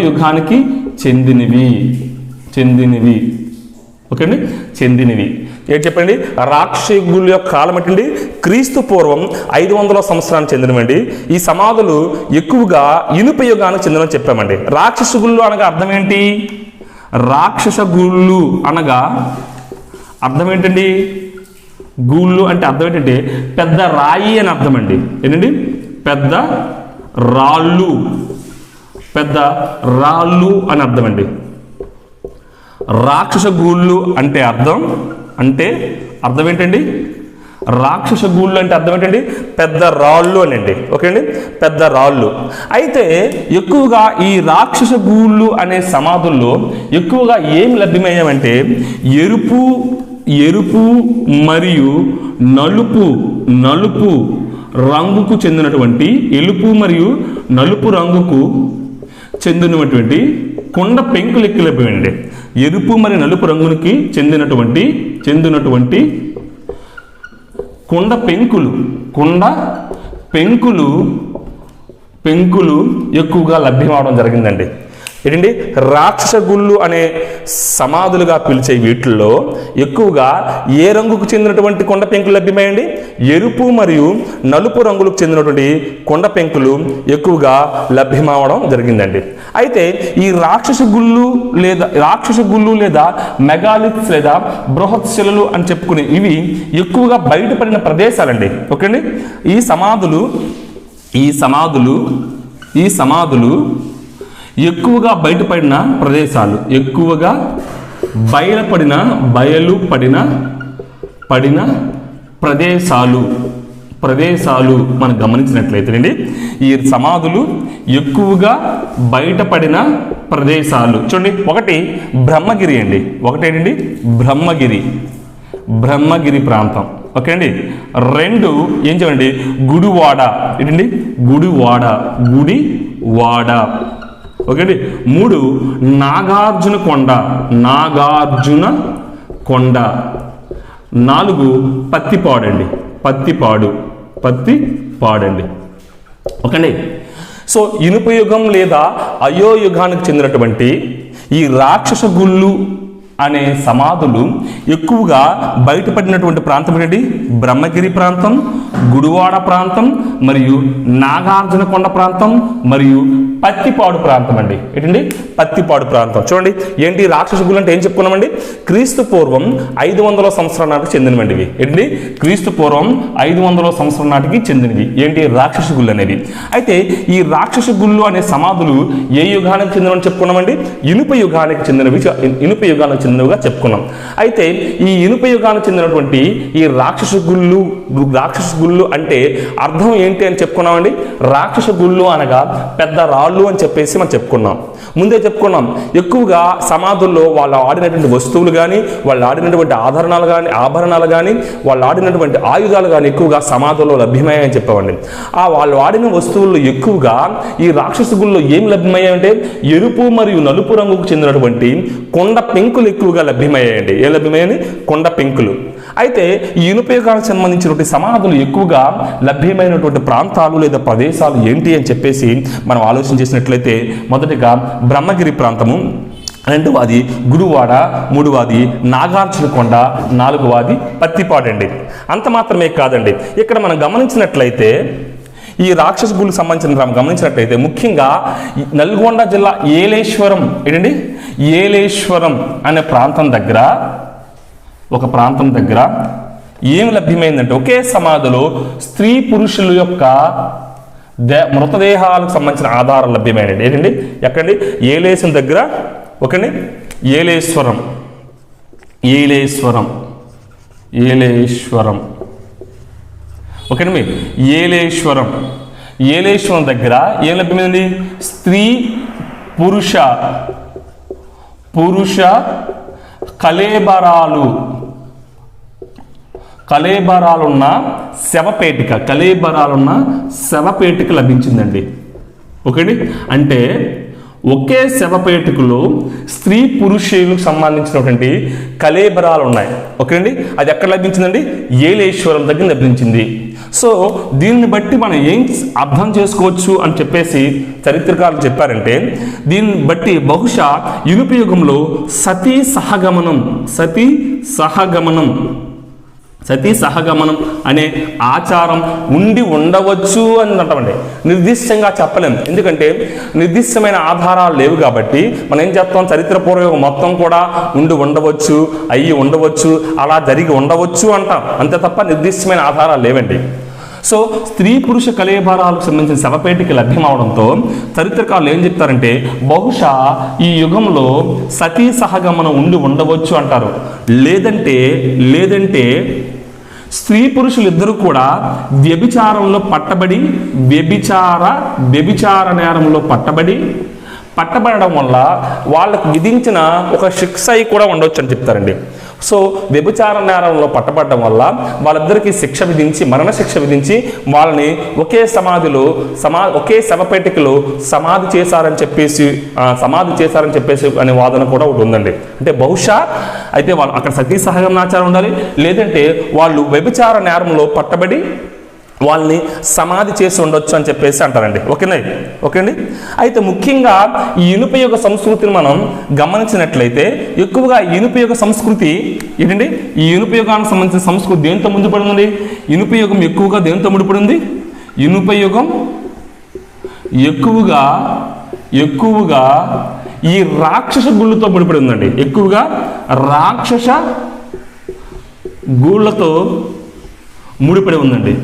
యుగానికి చెందినవి. ఓకేండి, చెందినవి. ఏంటి చెప్పండి? రాక్షస గుళ్ళు యొక్క కాలం ఏంటండి? క్రీస్తు పూర్వం 500 సంవత్సరానికి చెందినవండి. ఈ సమాధులు ఎక్కువగా ఇనుప యుగానికి చెందినని చెప్పామండి. రాక్షస గుళ్ళు అనగా అర్థం ఏంటి? రాక్షస గుళ్ళు అనగా అర్థం ఏంటండి? గూళ్ళు అంటే అర్థం ఏంటంటే పెద్ద రాయి అని అర్థం అండి. ఏంటండి? పెద్ద రాళ్ళు అని అర్థం అండి. రాక్షస గూళ్ళు అంటే అర్థం ఏంటండి? రాక్షస గూళ్ళు అంటే అర్థం ఏంటండి? పెద్ద రాళ్ళు అనండి. ఓకే అండి, పెద్ద రాళ్ళు. అయితే ఎక్కువగా ఈ రాక్షస గూళ్ళు అనే సమాధుల్లో ఎక్కువగా ఏం లభ్యమయ్యామంటే ఎరుపు మరియు నలుపు రంగుకు చెందినటువంటి నలుపు రంగుకు చెందినటువంటి కొండ పెంకులు ఎక్కులైపోయాయండి. ఎరుపు మరియు నలుపు రంగునికి చెందినటువంటి కొండ పెంకులు ఎక్కువగా లభ్యమవడం జరిగిందండి. ఏంటండి? రాక్షస గుళ్ళు అనే సమాధులుగా పిలిచే వీటిల్లో ఎక్కువగా ఏ రంగుకు చెందినటువంటి కొండ పెంకులు లభ్యమయ్యండి? ఎరుపు మరియు నలుపు రంగులకు చెందినటువంటి కొండ పెంకులు ఎక్కువగా లభ్యమవడం జరిగిందండి. అయితే ఈ రాక్షస గుళ్ళు లేదా మెగాలిత్స్ లేదా బృహత్ శిలలు అని చెప్పుకునే ఇవి ఎక్కువగా బయటపడిన ప్రదేశాలండి. ఓకే అండి, ఈ సమాధులు ఎక్కువగా బయలుపడిన ప్రదేశాలు మనం గమనించినట్లయితేనండి, ఈ సమాధులు ఎక్కువగా బయటపడిన ప్రదేశాలు చూడండి. ఒకటి బ్రహ్మగిరి అండి. ఒకటేంటండి? బ్రహ్మగిరి ప్రాంతం. ఓకే అండి. 2 ఏం చేయండి? గుడివాడ. ఏంటండి? గుడివాడ. ఓకే అండి. 3 నాగార్జున కొండ. 4 పత్తిపాడండి. ఓకే అండి. సో ఇనుప యుగం లేదా అయో యుగానికి చెందినటువంటి ఈ రాక్షస గుళ్ళు అనే సమాధులు ఎక్కువగా బయటపడినటువంటి ప్రాంతం ఏంటండి? బ్రహ్మగిరి ప్రాంతం, గుడివాడ ప్రాంతం, మరియు నాగార్జున కొండ ప్రాంతం, మరియు పత్తిపాడు ప్రాంతం అండి. ఏంటండి? పత్తిపాడు ప్రాంతం. చూడండి, ఏంటి రాక్షస గుళ్ళు అంటే ఏం చెప్పుకున్నామండి? క్రీస్తు పూర్వం 500 సంవత్సరాల నాటికి చెందినవండి ఇవి. ఏంటి? క్రీస్తు పూర్వం 500 సంవత్సరాల నాటికి చెందినవి ఏంటి? రాక్షస గుళ్ళు అనేవి. అయితే ఈ రాక్షస గుళ్ళు అనే సమాధులు ఏ యుగానికి చెందినవని చెప్పుకున్నామండి? ఇనుప యుగానికి చెందినవిగా చెప్పుకున్నాం. అయితే ఈ ఇనుప యుగానికి చెందినటువంటి ఈ రాక్షస గుళ్ళు అంటే అర్థం ఏంటి అని చెప్పుకున్నామండి? రాక్షస గుళ్ళు అనగా పెద్ద రాళ్ళు అని చెప్పేసి మనం ముందే చెప్పుకున్నాం. ఎక్కువగా సమాధుల్లో వాళ్ళు ఆడినటువంటి వస్తువులు కానీ, వాళ్ళు ఆడినటువంటి ఆభరణాలు కానీ, వాళ్ళు ఆడినటువంటి ఆయుధాలు కానీ ఎక్కువగా సమాధుల్లో లభ్యమయ్యాయని చెప్పామండి. వాళ్ళు ఆడిన వస్తువుల్లో ఎక్కువగా ఈ రాక్షస గుళ్ళలో ఏం లభ్యమయ్యాయంటే ఎరుపు మరియు నలుపు రంగుకు చెందినటువంటి కొండ పెంకులు ఎక్కువగా లభ్యమయ్యాయండి. ఏం లభ్యమయ్యాయని? కొండ పెంకులు. అయితే ఈ ఇనుప యుగానికి సంబంధించినటువంటి సమాధులు ఎక్కువగా లభ్యమైనటువంటి ప్రాంతాలు లేదా ప్రదేశాలు ఏంటి అని చెప్పేసి మనం ఆలోచన చేసినట్లయితే, మొదటిగా బ్రహ్మగిరి ప్రాంతము, 2వది గుడివాడ, 3వది నాగార్జున కొండ, 4వది పత్తిపాడండి. అంత మాత్రమే కాదండి, ఇక్కడ మనం గమనించినట్లయితే ఈ రాక్షస గుళ్ళు గమనించినట్లయితే ముఖ్యంగా నల్గొండ జిల్లా ఏలేశ్వరం అనే ఒక ప్రాంతం దగ్గర ఏం లభ్యమైందంటే ఒకే సమాధిలో స్త్రీ పురుషుల యొక్క మృతదేహాలకు సంబంధించిన ఆధారాలు లభ్యమైనది. ఏంటండి? ఎక్కడండి? ఏలేశ్వరం దగ్గర. ఓకేండి, ఓకేనండి. ఏలేశ్వరం దగ్గర ఏం లభ్యమైంది? స్త్రీ పురుష కళేబరాలున్న శవపేటిక లభించిందండి. ఓకేండి. అంటే ఒకే శవపేటికలో స్త్రీ పురుషులకు సంబంధించినటువంటి కళేబరాలు ఉన్నాయి. ఓకేండి. అది ఎక్కడ లభించిందండి? ఏలేశ్వరం దగ్గర లభించింది. సో దీన్ని బట్టి మనం ఏం అర్థం చేసుకోవచ్చు అని చెప్పేసి చరిత్రకారులు చెప్పారంటే, దీన్ని బట్టి బహుశా ఇనుప యుగంలో సతీ సహగమనం అనే ఆచారం ఉండవచ్చు అని అంటామండి. నిర్దిష్టంగా చెప్పలేం, ఎందుకంటే నిర్దిష్టమైన ఆధారాలు లేవు కాబట్టి మనం ఏం చెప్తాం, చరిత్ర పూర్వయుగం మొత్తం కూడా ఉండవచ్చు, ఉండవచ్చు, అలా జరిగి ఉండవచ్చు అంటాం, అంతే తప్ప నిర్దిష్టమైన ఆధారాలు లేవండి. సో స్త్రీ పురుష కళేబరాలకు సంబంధించిన శవపేటిక లభ్యమవడంతో చరిత్రకారులు ఏం చెప్తారంటే, బహుశా ఈ యుగంలో సతీ సహగమనం ఉండవచ్చు అంటారు. లేదంటే స్త్రీ పురుషులు ఇద్దరు కూడా వ్యభిచారంలో పట్టబడి వ్యభిచార నేరంలో పట్టబడడం వల్ల వాళ్ళకు విధించిన ఒక శిక్ష కూడా ఉండవచ్చు అని చెప్తారండి. సో వ్యభిచార నేరంలో పట్టబడడం వల్ల వాళ్ళిద్దరికీ మరణ శిక్ష విధించి వాళ్ళని ఒకే శవపేటికలో సమాధి చేశారని చెప్పేసి అనే వాదన కూడా ఒకటి ఉందండి. అంటే బహుశా అయితే వాళ్ళు అక్కడ సతీ సహగమనాచారం ఉండాలి, లేదంటే వాళ్ళు వ్యభిచార నేరంలో పట్టబడి వాళ్ళని సమాధి చేసి ఉండొచ్చు అని చెప్పేసి అంటారండి. ఓకేండి. అయితే ముఖ్యంగా ఈ ఇనుప యుగ సంస్కృతిని మనం గమనించినట్లయితే ఎక్కువగా ఇనుప యుగ సంస్కృతి ఏంటండి, ఈ ఇనుప యుగానికి సంబంధించిన సంస్కృతి దేంతో ముడిపడింది? ఇనుప యుగం ఎక్కువగా దేంతో ముడిపడింది? ఇనుప యుగం ఎక్కువగా ఈ రాక్షస గుళ్ళతో ముడిపడి ఉందండి. ఎక్కువగా రాక్షస గూళ్ళతో ముడిపడి ఉందండి.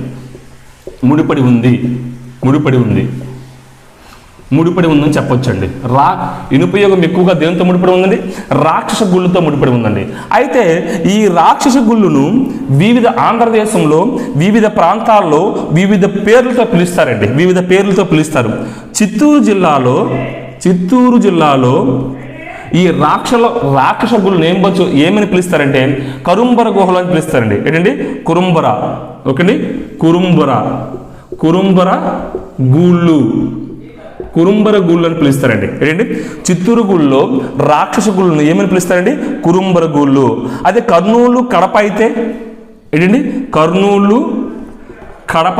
ముడిపడి ఉందని చెప్పొచ్చండి. ఇనుపయోగం ఎక్కువగా దేంతో ముడిపడి ఉందండి? రాక్షస గుళ్ళతో ముడిపడి ఉందండి. అయితే ఈ రాక్షస గుళ్ళును ఆంధ్రదేశంలో వివిధ ప్రాంతాల్లో వివిధ పేర్లతో పిలుస్తారు. చిత్తూరు జిల్లాలో ఈ రాక్షస గుళ్ళను ఏమని పిలుస్తారంటే కరుంబర గుహలు అని పిలుస్తారండి. ఏంటండి? కురుంబర. ఓకేండి. కురుంబర గూళ్ళు అని పిలుస్తారండి. ఏంటండి? చిత్తూరు గుళ్ళలో రాక్షస గుళ్ళను ఏమని పిలుస్తారండి? కురుంబర గూళ్ళు. అదే కర్నూలు కడప అయితే ఏంటండి? కడప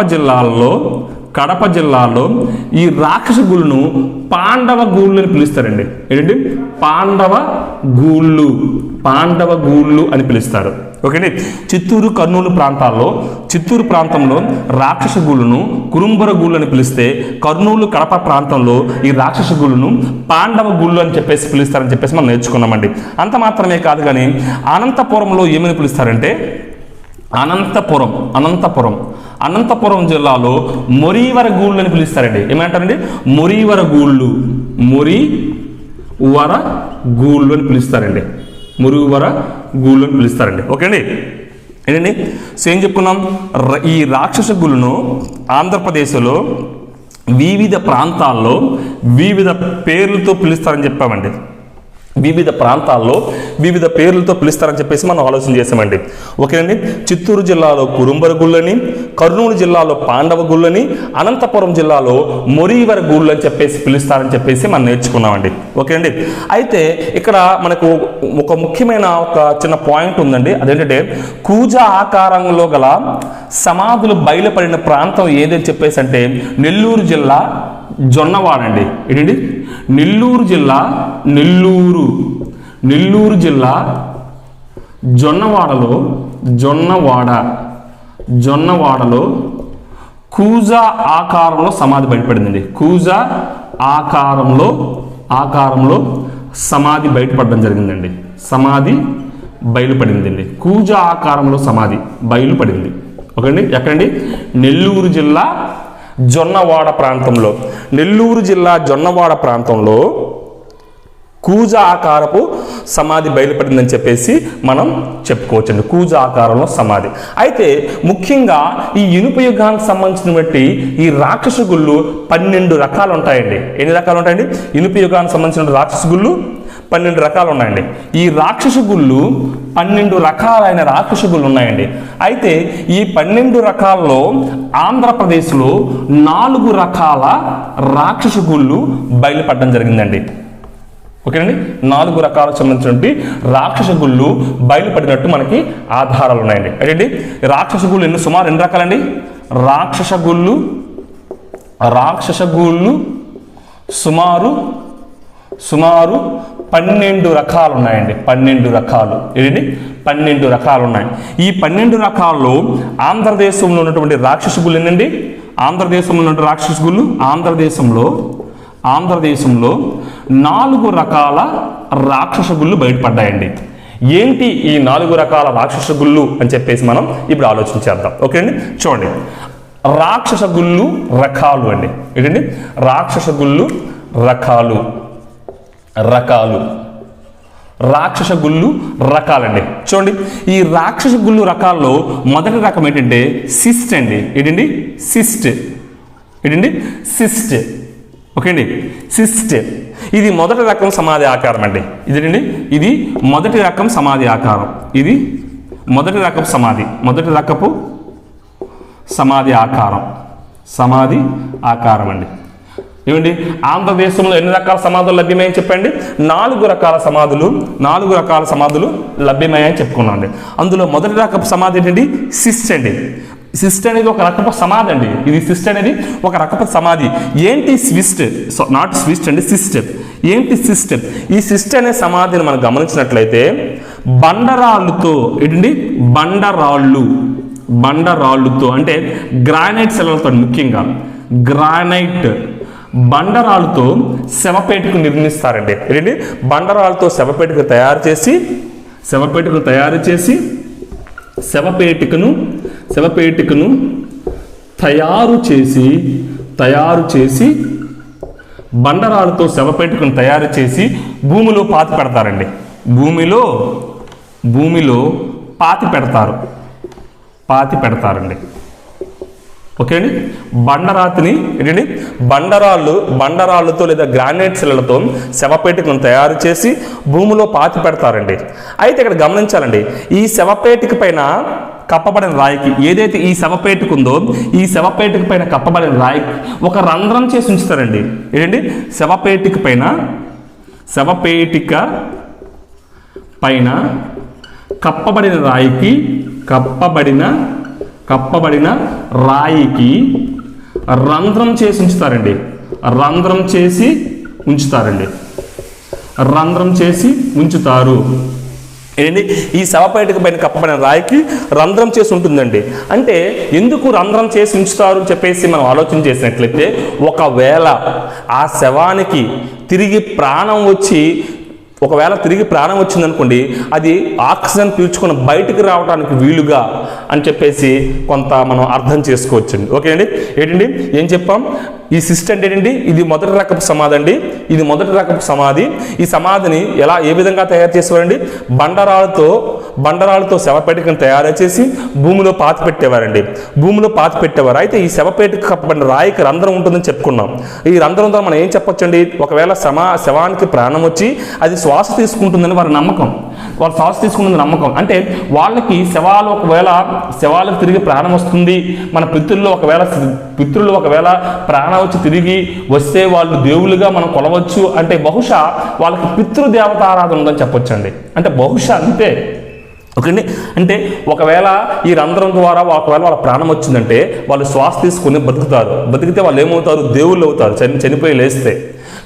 జిల్లాలో ఈ రాక్షస గుళ్ళను పాండవ గూళ్ళు అని పిలుస్తారండి. ఏంటండి? పాండవ గూళ్ళు అని పిలుస్తారు. ఓకేండి. కర్నూలు ప్రాంతంలో రాక్షస గూళ్ళను కురుంబర గూళ్ళు అని పిలిస్తే, కర్నూలు కడప ప్రాంతంలో ఈ రాక్షస గూళ్ళను పాండవ గూళ్ళు అని చెప్పేసి పిలుస్తారని చెప్పేసి మనం నేర్చుకున్నామండి. అంత మాత్రమే కాదు కానీ అనంతపురంలో ఏమని పిలుస్తారంటే అనంతపురం జిల్లాలో మొరీవర గూళ్ళు అని పిలుస్తారండి. ఏమంటారండి? మొరీవర గూళ్ళు అని పిలుస్తారండి. ఓకే అండి. ఏంటండి? సో ఏం చెప్పుకున్నాం? ఈ రాక్షస గుళ్ళను ఆంధ్రప్రదేశ్లో వివిధ ప్రాంతాల్లో వివిధ పేర్లతో పిలుస్తారని చెప్పామండి. వివిధ ప్రాంతాల్లో వివిధ పేర్లతో పిలుస్తారని చెప్పేసి మనం ఆలోచన చేసామండి. ఓకేనండి. చిత్తూరు జిల్లాలో కురుంబర గుళ్ళని, కర్నూలు జిల్లాలో పాండవ గుళ్ళని, అనంతపురం జిల్లాలో మొరీవర గుళ్ళు అని చెప్పేసి పిలుస్తారని చెప్పేసి మనం నేర్చుకున్నామండి. ఓకేనండి. అయితే ఇక్కడ మనకు ఒక ముఖ్యమైన ఒక చిన్న పాయింట్ ఉందండి. అదేంటంటే కూజ ఆకారంలో గల సమాధులు బయలుపడిన ప్రాంతం ఏదని చెప్పేసి అంటే నెల్లూరు జిల్లా జొన్నవాడ అండి. ఏంటండి? నెల్లూరు జిల్లా జొన్నవాడలో కూజా ఆకారంలో సమాధి బయటపడిందండి. కూజా ఆకారంలో సమాధి బయటపడడం జరిగిందండి. సమాధి బయలుపడిందండి. కూజా ఆకారంలో సమాధి బయలుపడింది. ఓకేండి. ఎక్కడండి? నెల్లూరు జిల్లా జొన్నవాడ ప్రాంతంలో కూజ ఆకారపు సమాధి బయలుపడిందని చెప్పేసి మనం చెప్పుకోవచ్చండి. కూజ ఆకారంలో సమాధి. అయితే ముఖ్యంగా ఈ ఇనుప యుగానికి సంబంధించిన బట్టి ఈ రాక్షస గుళ్ళు 12 రకాలు ఉంటాయండి. ఎన్ని రకాలు ఉంటాయండి? ఇనుప యుగానికి సంబంధించిన రాక్షస గుళ్ళు 12 రకాలు ఉన్నాయండి. ఈ రాక్షస గుళ్ళు 12 రకాలైన రాక్షస గుళ్ళు ఉన్నాయండి. అయితే ఈ 12 రకాల్లో ఆంధ్రప్రదేశ్లో 4 రకాల రాక్షస గుళ్ళు బయలుపడడం జరిగిందండి. ఓకేనండి, 4 రకాలకు సంబంధించినటువంటి రాక్షస గుళ్ళు బయలుపడినట్టు మనకి ఆధారాలు ఉన్నాయండి. ఏంటండి రాక్షస గుళ్ళు సుమారు ఎన్ని రకాలండి? రాక్షస గుళ్ళు సుమారు 12 రకాలు ఉన్నాయండి. 12 రకాలు. ఏంటండి 12 రకాలు ఉన్నాయి. ఈ 12 రకాల్లో ఆంధ్రదేశంలో ఉన్నటువంటి రాక్షస గుళ్ళు ఏంటండి? ఆంధ్రదేశంలో ఉన్నటువంటి రాక్షస గుళ్ళు ఆంధ్రదేశంలో 4 రకాల రాక్షస గుళ్ళు బయటపడ్డాయండి. ఏంటి ఈ 4 రకాల రాక్షస గుళ్ళు అని చెప్పేసి మనం ఇప్పుడు ఆలోచించేద్దాం. ఓకే అండి, చూడండి. రాక్షస గుళ్ళు రకాలు అండి. ఏంటండి రాక్షస గుళ్ళు రకాలు రాక్షస గుళ్ళు రకాలండి. చూడండి, ఈ రాక్షస గుళ్ళు రకాల్లో మొదటి రకం ఏంటంటే సిస్ట్ అండి. ఏంటండి సిస్ట్. ఓకే అండి, సిస్ట్. ఇది మొదటి రకం సమాధి ఆకారం అండి. ఇదేంటండి ఇది మొదటి రకం సమాధి ఆకారం. ఇది మొదటి రకపు సమాధి ఆకారం అండి. ఏమండి ఆంధ్రదేశంలో ఎన్ని రకాల సమాధులు లభ్యమని చెప్పండి? 4 రకాల సమాధులు లభ్యమయ్యాయని చెప్పుకున్నాం అండి. అందులో మొదటి రకపు సమాధి ఏంటండి? సిస్ట్ అండి. సిస్ట్ అనేది ఒక రకపు సమాధి అండి. ఇది సిస్ట్ అనేది ఒక రకపు సమాధి. ఏంటి స్విస్ట్? నాట్ స్విస్ట్ అండి, సిస్ట్. ఏంటి సిస్ట్? ఈ సిస్ట్ అనే సమాధిని మనం గమనించినట్లయితే బండరాళ్ళుతో, ఏంటండి బండరాళ్ళుతో అంటే గ్రానైట్ శిలలతో, ముఖ్యంగా గ్రానైట్ బండరాళ్ళతో శవపేటికను నిర్మిస్తారండి. ఏంటండి బండరాళ్ళతో శవపేటికను తయారు చేసి బండరాళ్ళతో శవపేటికను తయారు చేసి భూమిలో పాతి పెడతారండి. భూమిలో పాతి పెడతారండి. ఓకే అండి, బండరాతిని ఏంటండి బండరాళ్ళతో లేదా గ్రానైట్ శిలలతో శవపేటికను తయారు చేసి భూమిలో పాతి పెడతారండి. అయితే ఇక్కడ గమనించాలండి, ఈ శవపేటిక పైన కప్పబడిన రాయికి, ఏదైతే ఈ శవపేటిక ఉందో ఈ శవపేటిక పైన కప్పబడిన రాయికి ఒక రంధ్రం చేసి ఉంచుతారండి. ఏంటండి శవపేటిక పైన కప్పబడిన రాయికి రంధ్రం చేసి ఉంచుతారు. ఏంటి ఈ శవపేటిక పైన కప్పబడిన రాయికి రంధ్రం చేసి ఉంటుందండి. అంటే ఎందుకు రంధ్రం చేసి ఉంచుతారు అని చెప్పేసి మనం ఆలోచన చేసినట్లయితే, ఒకవేళ ఆ శవానికి తిరిగి ప్రాణం వచ్చిందనుకోండి, అది ఆక్సిజన్ పీల్చుకొని బయటికి రావడానికి వీలుగా అని చెప్పేసి కొంత మనం అర్థం చేసుకోవచ్చండి. ఓకే అండి, ఏంటండి ఏం చెప్పాం? ఈ సిస్టమ్ ఏంటండి? ఇది మొదటి రకపు సమాధి అండి. ఈ సమాధిని ఏ విధంగా తయారు చేసేవారండి? బండరాళ్ళతో శవపేటికను తయారు చేసి భూమిలో పాతి పెట్టేవారు. అయితే ఈ శవపేటిక కప్పబడిన రాయికి రంధ్రం ఉంటుందని చెప్పుకున్నాం. ఈ రంధ్రం ద్వారా మనం ఏం చెప్పొచ్చండి? ఒకవేళ శవానికి ప్రాణం వచ్చి అది శ్వాస తీసుకుంటుందని వారి నమ్మకం. అంటే వాళ్ళకి శవాలకు తిరిగి ప్రాణం వస్తుంది, మన పితృల్లో ఒకవేళ ప్రాణం వచ్చి తిరిగి వస్తే వాళ్ళు దేవుళ్ళుగా మనం కొలవచ్చు అంటే బహుశా వాళ్ళకి పితృదేవత ఆరాధన ఉందని చెప్పొచ్చండి. అంటే బహుశా అంతే. ఓకేండి, అంటే ఒకవేళ ఈ రంధ్రం ద్వారా వాళ్ళ ప్రాణం వచ్చిందంటే వాళ్ళు శ్వాస తీసుకుని బతికితే వాళ్ళు ఏమవుతారు? దేవుళ్ళు అవుతారు, చనిపోయి లేస్తే.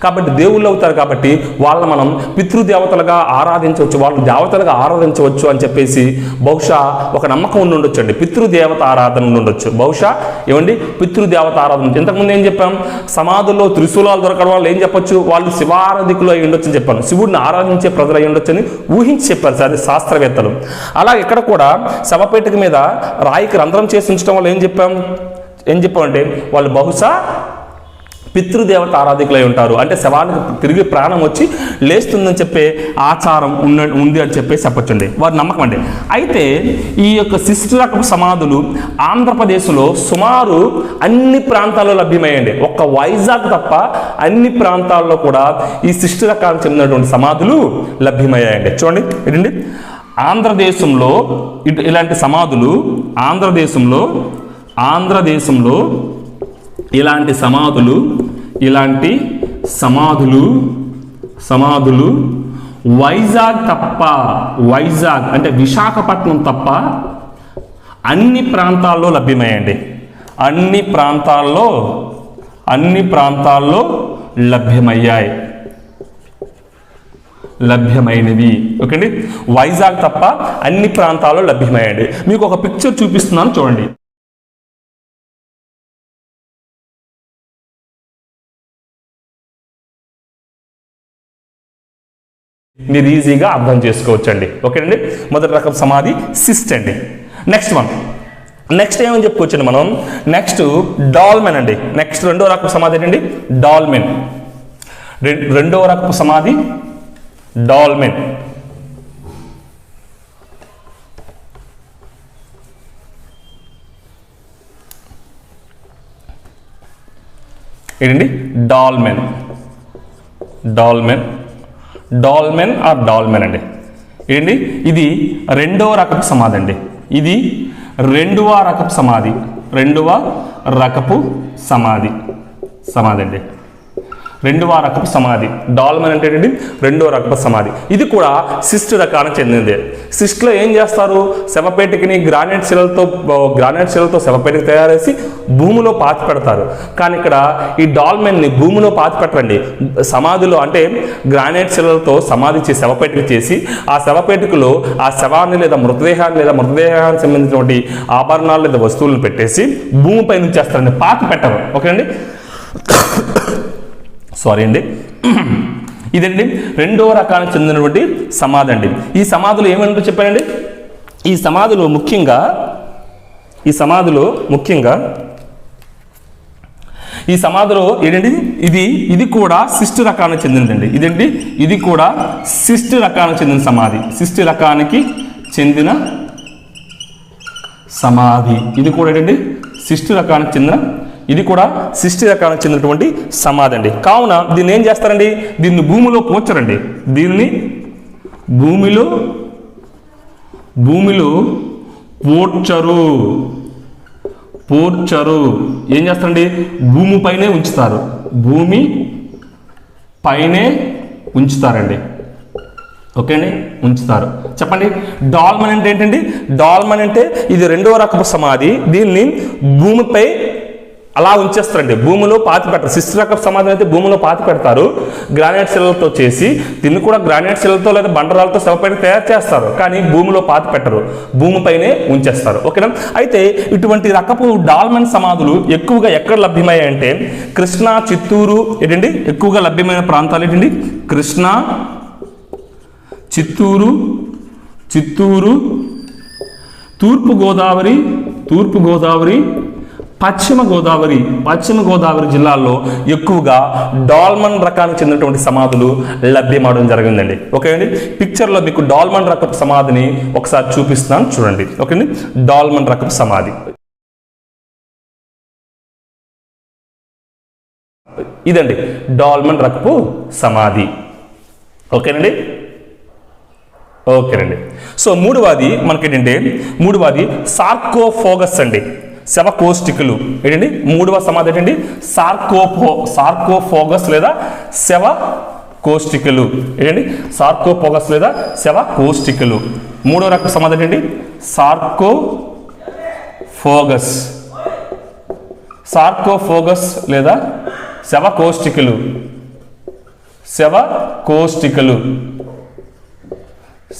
కాబట్టి దేవుళ్ళు అవుతారు. కాబట్టి వాళ్ళని మనం పితృదేవతలుగా ఆరాధించవచ్చు, వాళ్ళు దేవతలుగా ఆరాధించవచ్చు అని చెప్పేసి బహుశా ఒక నమ్మకం ఉండి ఉండొచ్చు అండి. పితృదేవత ఆరాధన ఉండి ఉండొచ్చు బహుశా. ఏమండి పితృదేవత ఆరాధన. ఇంతకుముందు ఏం చెప్పాం? సమాధుల్లో త్రిశూలాలు దొరకడం వాళ్ళు ఏం చెప్పొచ్చు? వాళ్ళు శివారాధికులు అయి ఉండొచ్చు అని చెప్పాను. శివుడిని ఆరాధించే ప్రజలు అయి ఉండొచ్చు అని ఊహించి చెప్పారు సార్ శాస్త్రవేత్తలు. అలాగే ఇక్కడ కూడా శవపేటిక మీద రాయికి రంధ్రం చేసి ఉంచడం వల్ల ఏం చెప్పామంటే వాళ్ళు బహుశా పితృదేవత ఆరాధికులై ఉంటారు. అంటే శవానికి తిరిగి ప్రాణం వచ్చి లేస్తుందని చెప్పే ఆచారం ఉంది అని చెప్పేసి చెప్పొచ్చండి, వారి నమ్మకం అండి. అయితే ఈ యొక్క శిష్ట రకపు సమాధులు ఆంధ్రప్రదేశ్లో సుమారు అన్ని ప్రాంతాల్లో లభ్యమయ్యండి. ఒక్క వైజాగ్ తప్ప అన్ని ప్రాంతాల్లో కూడా ఈ శిష్ట రకానికి చెందినటువంటి సమాధులు లభ్యమయ్యాయండి. చూడండి ఏంటండి, ఆంధ్రదేశంలో ఇలాంటి సమాధులు ఆంధ్రదేశంలో ఇలాంటి సమాధులు వైజాగ్ తప్ప, వైజాగ్ అంటే విశాఖపట్నం తప్ప అన్ని ప్రాంతాల్లో లభ్యమయ్యండి. అన్ని ప్రాంతాల్లో లభ్యమైనవి. ఓకే అండి, వైజాగ్ తప్ప అన్ని ప్రాంతాల్లో లభ్యమయ్యండి. మీకు ఒక పిక్చర్ చూపిస్తున్నాను చూడండి. మీరు ఈజీగా అర్థం చేసుకోవచ్చండి. ఓకేనండి, మొదటి రకం సమాధి సిస్ట్ అండి. నెక్స్ట్ ఏమని చెప్పుకోవచ్చండి మనం, నెక్స్ట్ డాల్మెన్ అండి. నెక్స్ట్ రెండో రకం సమాధి ఏంటండి, డాల్మెన్. రెండవ రకపు సమాధి డాల్మెన్. ఏంటండి, డాల్మెన్ ఆర్ డాల్మెన్ అండి. ఏంటి, ఇది రెండవ రకపు సమాధి అండి. ఇది రెండవ రకపు సమాధి అండి. రెండవ రకపు సమాధి డాల్మెన్ అంటే ఏంటి, రెండవ రకపు సమాధి. ఇది కూడా సిస్ట్ రకానికి చెందింది. సిస్ట్లో ఏం చేస్తారు, శవపేటికని గ్రానైట్ శిలలతో శవపేటిక తయారు చేసి భూమిలో పాతి పెడతారు. కానీ ఇక్కడ ఈ డాల్మెన్ని భూమిలో పాతి పెట్టరండి. సమాధిలో అంటే గ్రానైట్ శిలలతో సమాధి చేసి శవపేటిక చేసి ఆ శవపేటికలో ఆ శవాన్ని లేదా మృతదేహానికి సంబంధించినటువంటి ఆభరణాలు లేదా వస్తువులను పెట్టేసి భూమిపై నుంచి చేస్తారండి, పాతి పెట్టరు. ఓకే అండి, సారీ అండి. ఇదండి రెండవ రకానికి చెందినటువంటి సమాధి అండి. ఈ సమాధులు ఏమంటూ చెప్పానండి, ఈ సమాధులు ముఖ్యంగా ఏంటండి, ఇది కూడా సిస్ట్ రకానికి చెందినదండి. ఇది కూడా సిస్ట్ రకానికి చెందిన సమాధి. సిస్ట్ రకానికి చెందిన సమాధి. ఇది కూడా ఏంటండి, సిస్ట్ రకానికి చెందినటువంటి సమాధి అండి. కావున దీన్ని ఏం చేస్తారండి, దీన్ని భూమిలో పోర్చరండి. దీన్ని భూమిలో పోర్చరు. ఏం చేస్తారండి, భూమిపైనే ఉంచుతారండి. ఓకే అండి, ఉంచుతారు. చెప్పండి, డాల్మెన్ అంటే ఏంటండి, డాల్మెన్ అంటే ఇది రెండవ రకపు సమాధి. దీన్ని భూమిపై అలా ఉంచేస్తారండి, భూమిలో పాతి పెట్టరు. సిస్ట్ రకపు సమాధి అయితే భూమిలో పాతి పెడతారు గ్రానైట్ శిలలతో చేసి. దీన్ని కూడా గ్రానైట్ శిలలతో లేదా బండరాలతో శవపేటిక తయారు చేస్తారు, కానీ భూమిలో పాతి పెట్టరు, భూమిపైనే ఉంచేస్తారు. ఓకేనా. అయితే ఇటువంటి రకపు డాల్మెన్ సమాధులు ఎక్కువగా ఎక్కడ లభ్యమయ్యాయి అంటే కృష్ణా, చిత్తూరు. ఏంటండి, ఎక్కువగా లభ్యమైన ప్రాంతాలు ఏంటండి, కృష్ణా, చిత్తూరు, తూర్పు గోదావరి, పశ్చిమ గోదావరి జిల్లాల్లో ఎక్కువగా డాల్మెన్ రకానికి చెందినటువంటి సమాధులు లభ్యమవడం జరిగిందండి. ఓకే అండి, పిక్చర్లో మీకు డాల్మెన్ రకపు సమాధిని ఒకసారి చూపిస్తున్నాను చూడండి. ఓకే అండి, డాల్మెన్ రకపు సమాధి ఇదండి, డాల్మెన్ రకపు సమాధి. ఓకేనండి. సో మూడవది మనకేంటంటే, సార్కోఫోగస్ అండి, శవకోష్టికలు. ఏంటండి, మూడవ సమాధి ఏంటండి, సార్కోఫోగస్ లేదా శవకోష్టికలు. ఏంటండి, సార్కోఫోగస్ లేదా శవకోష్టికలు. మూడవ రకం సమాధి ఏంటండి, సార్కోఫోగస్ లేదా శవకోష్టికలు.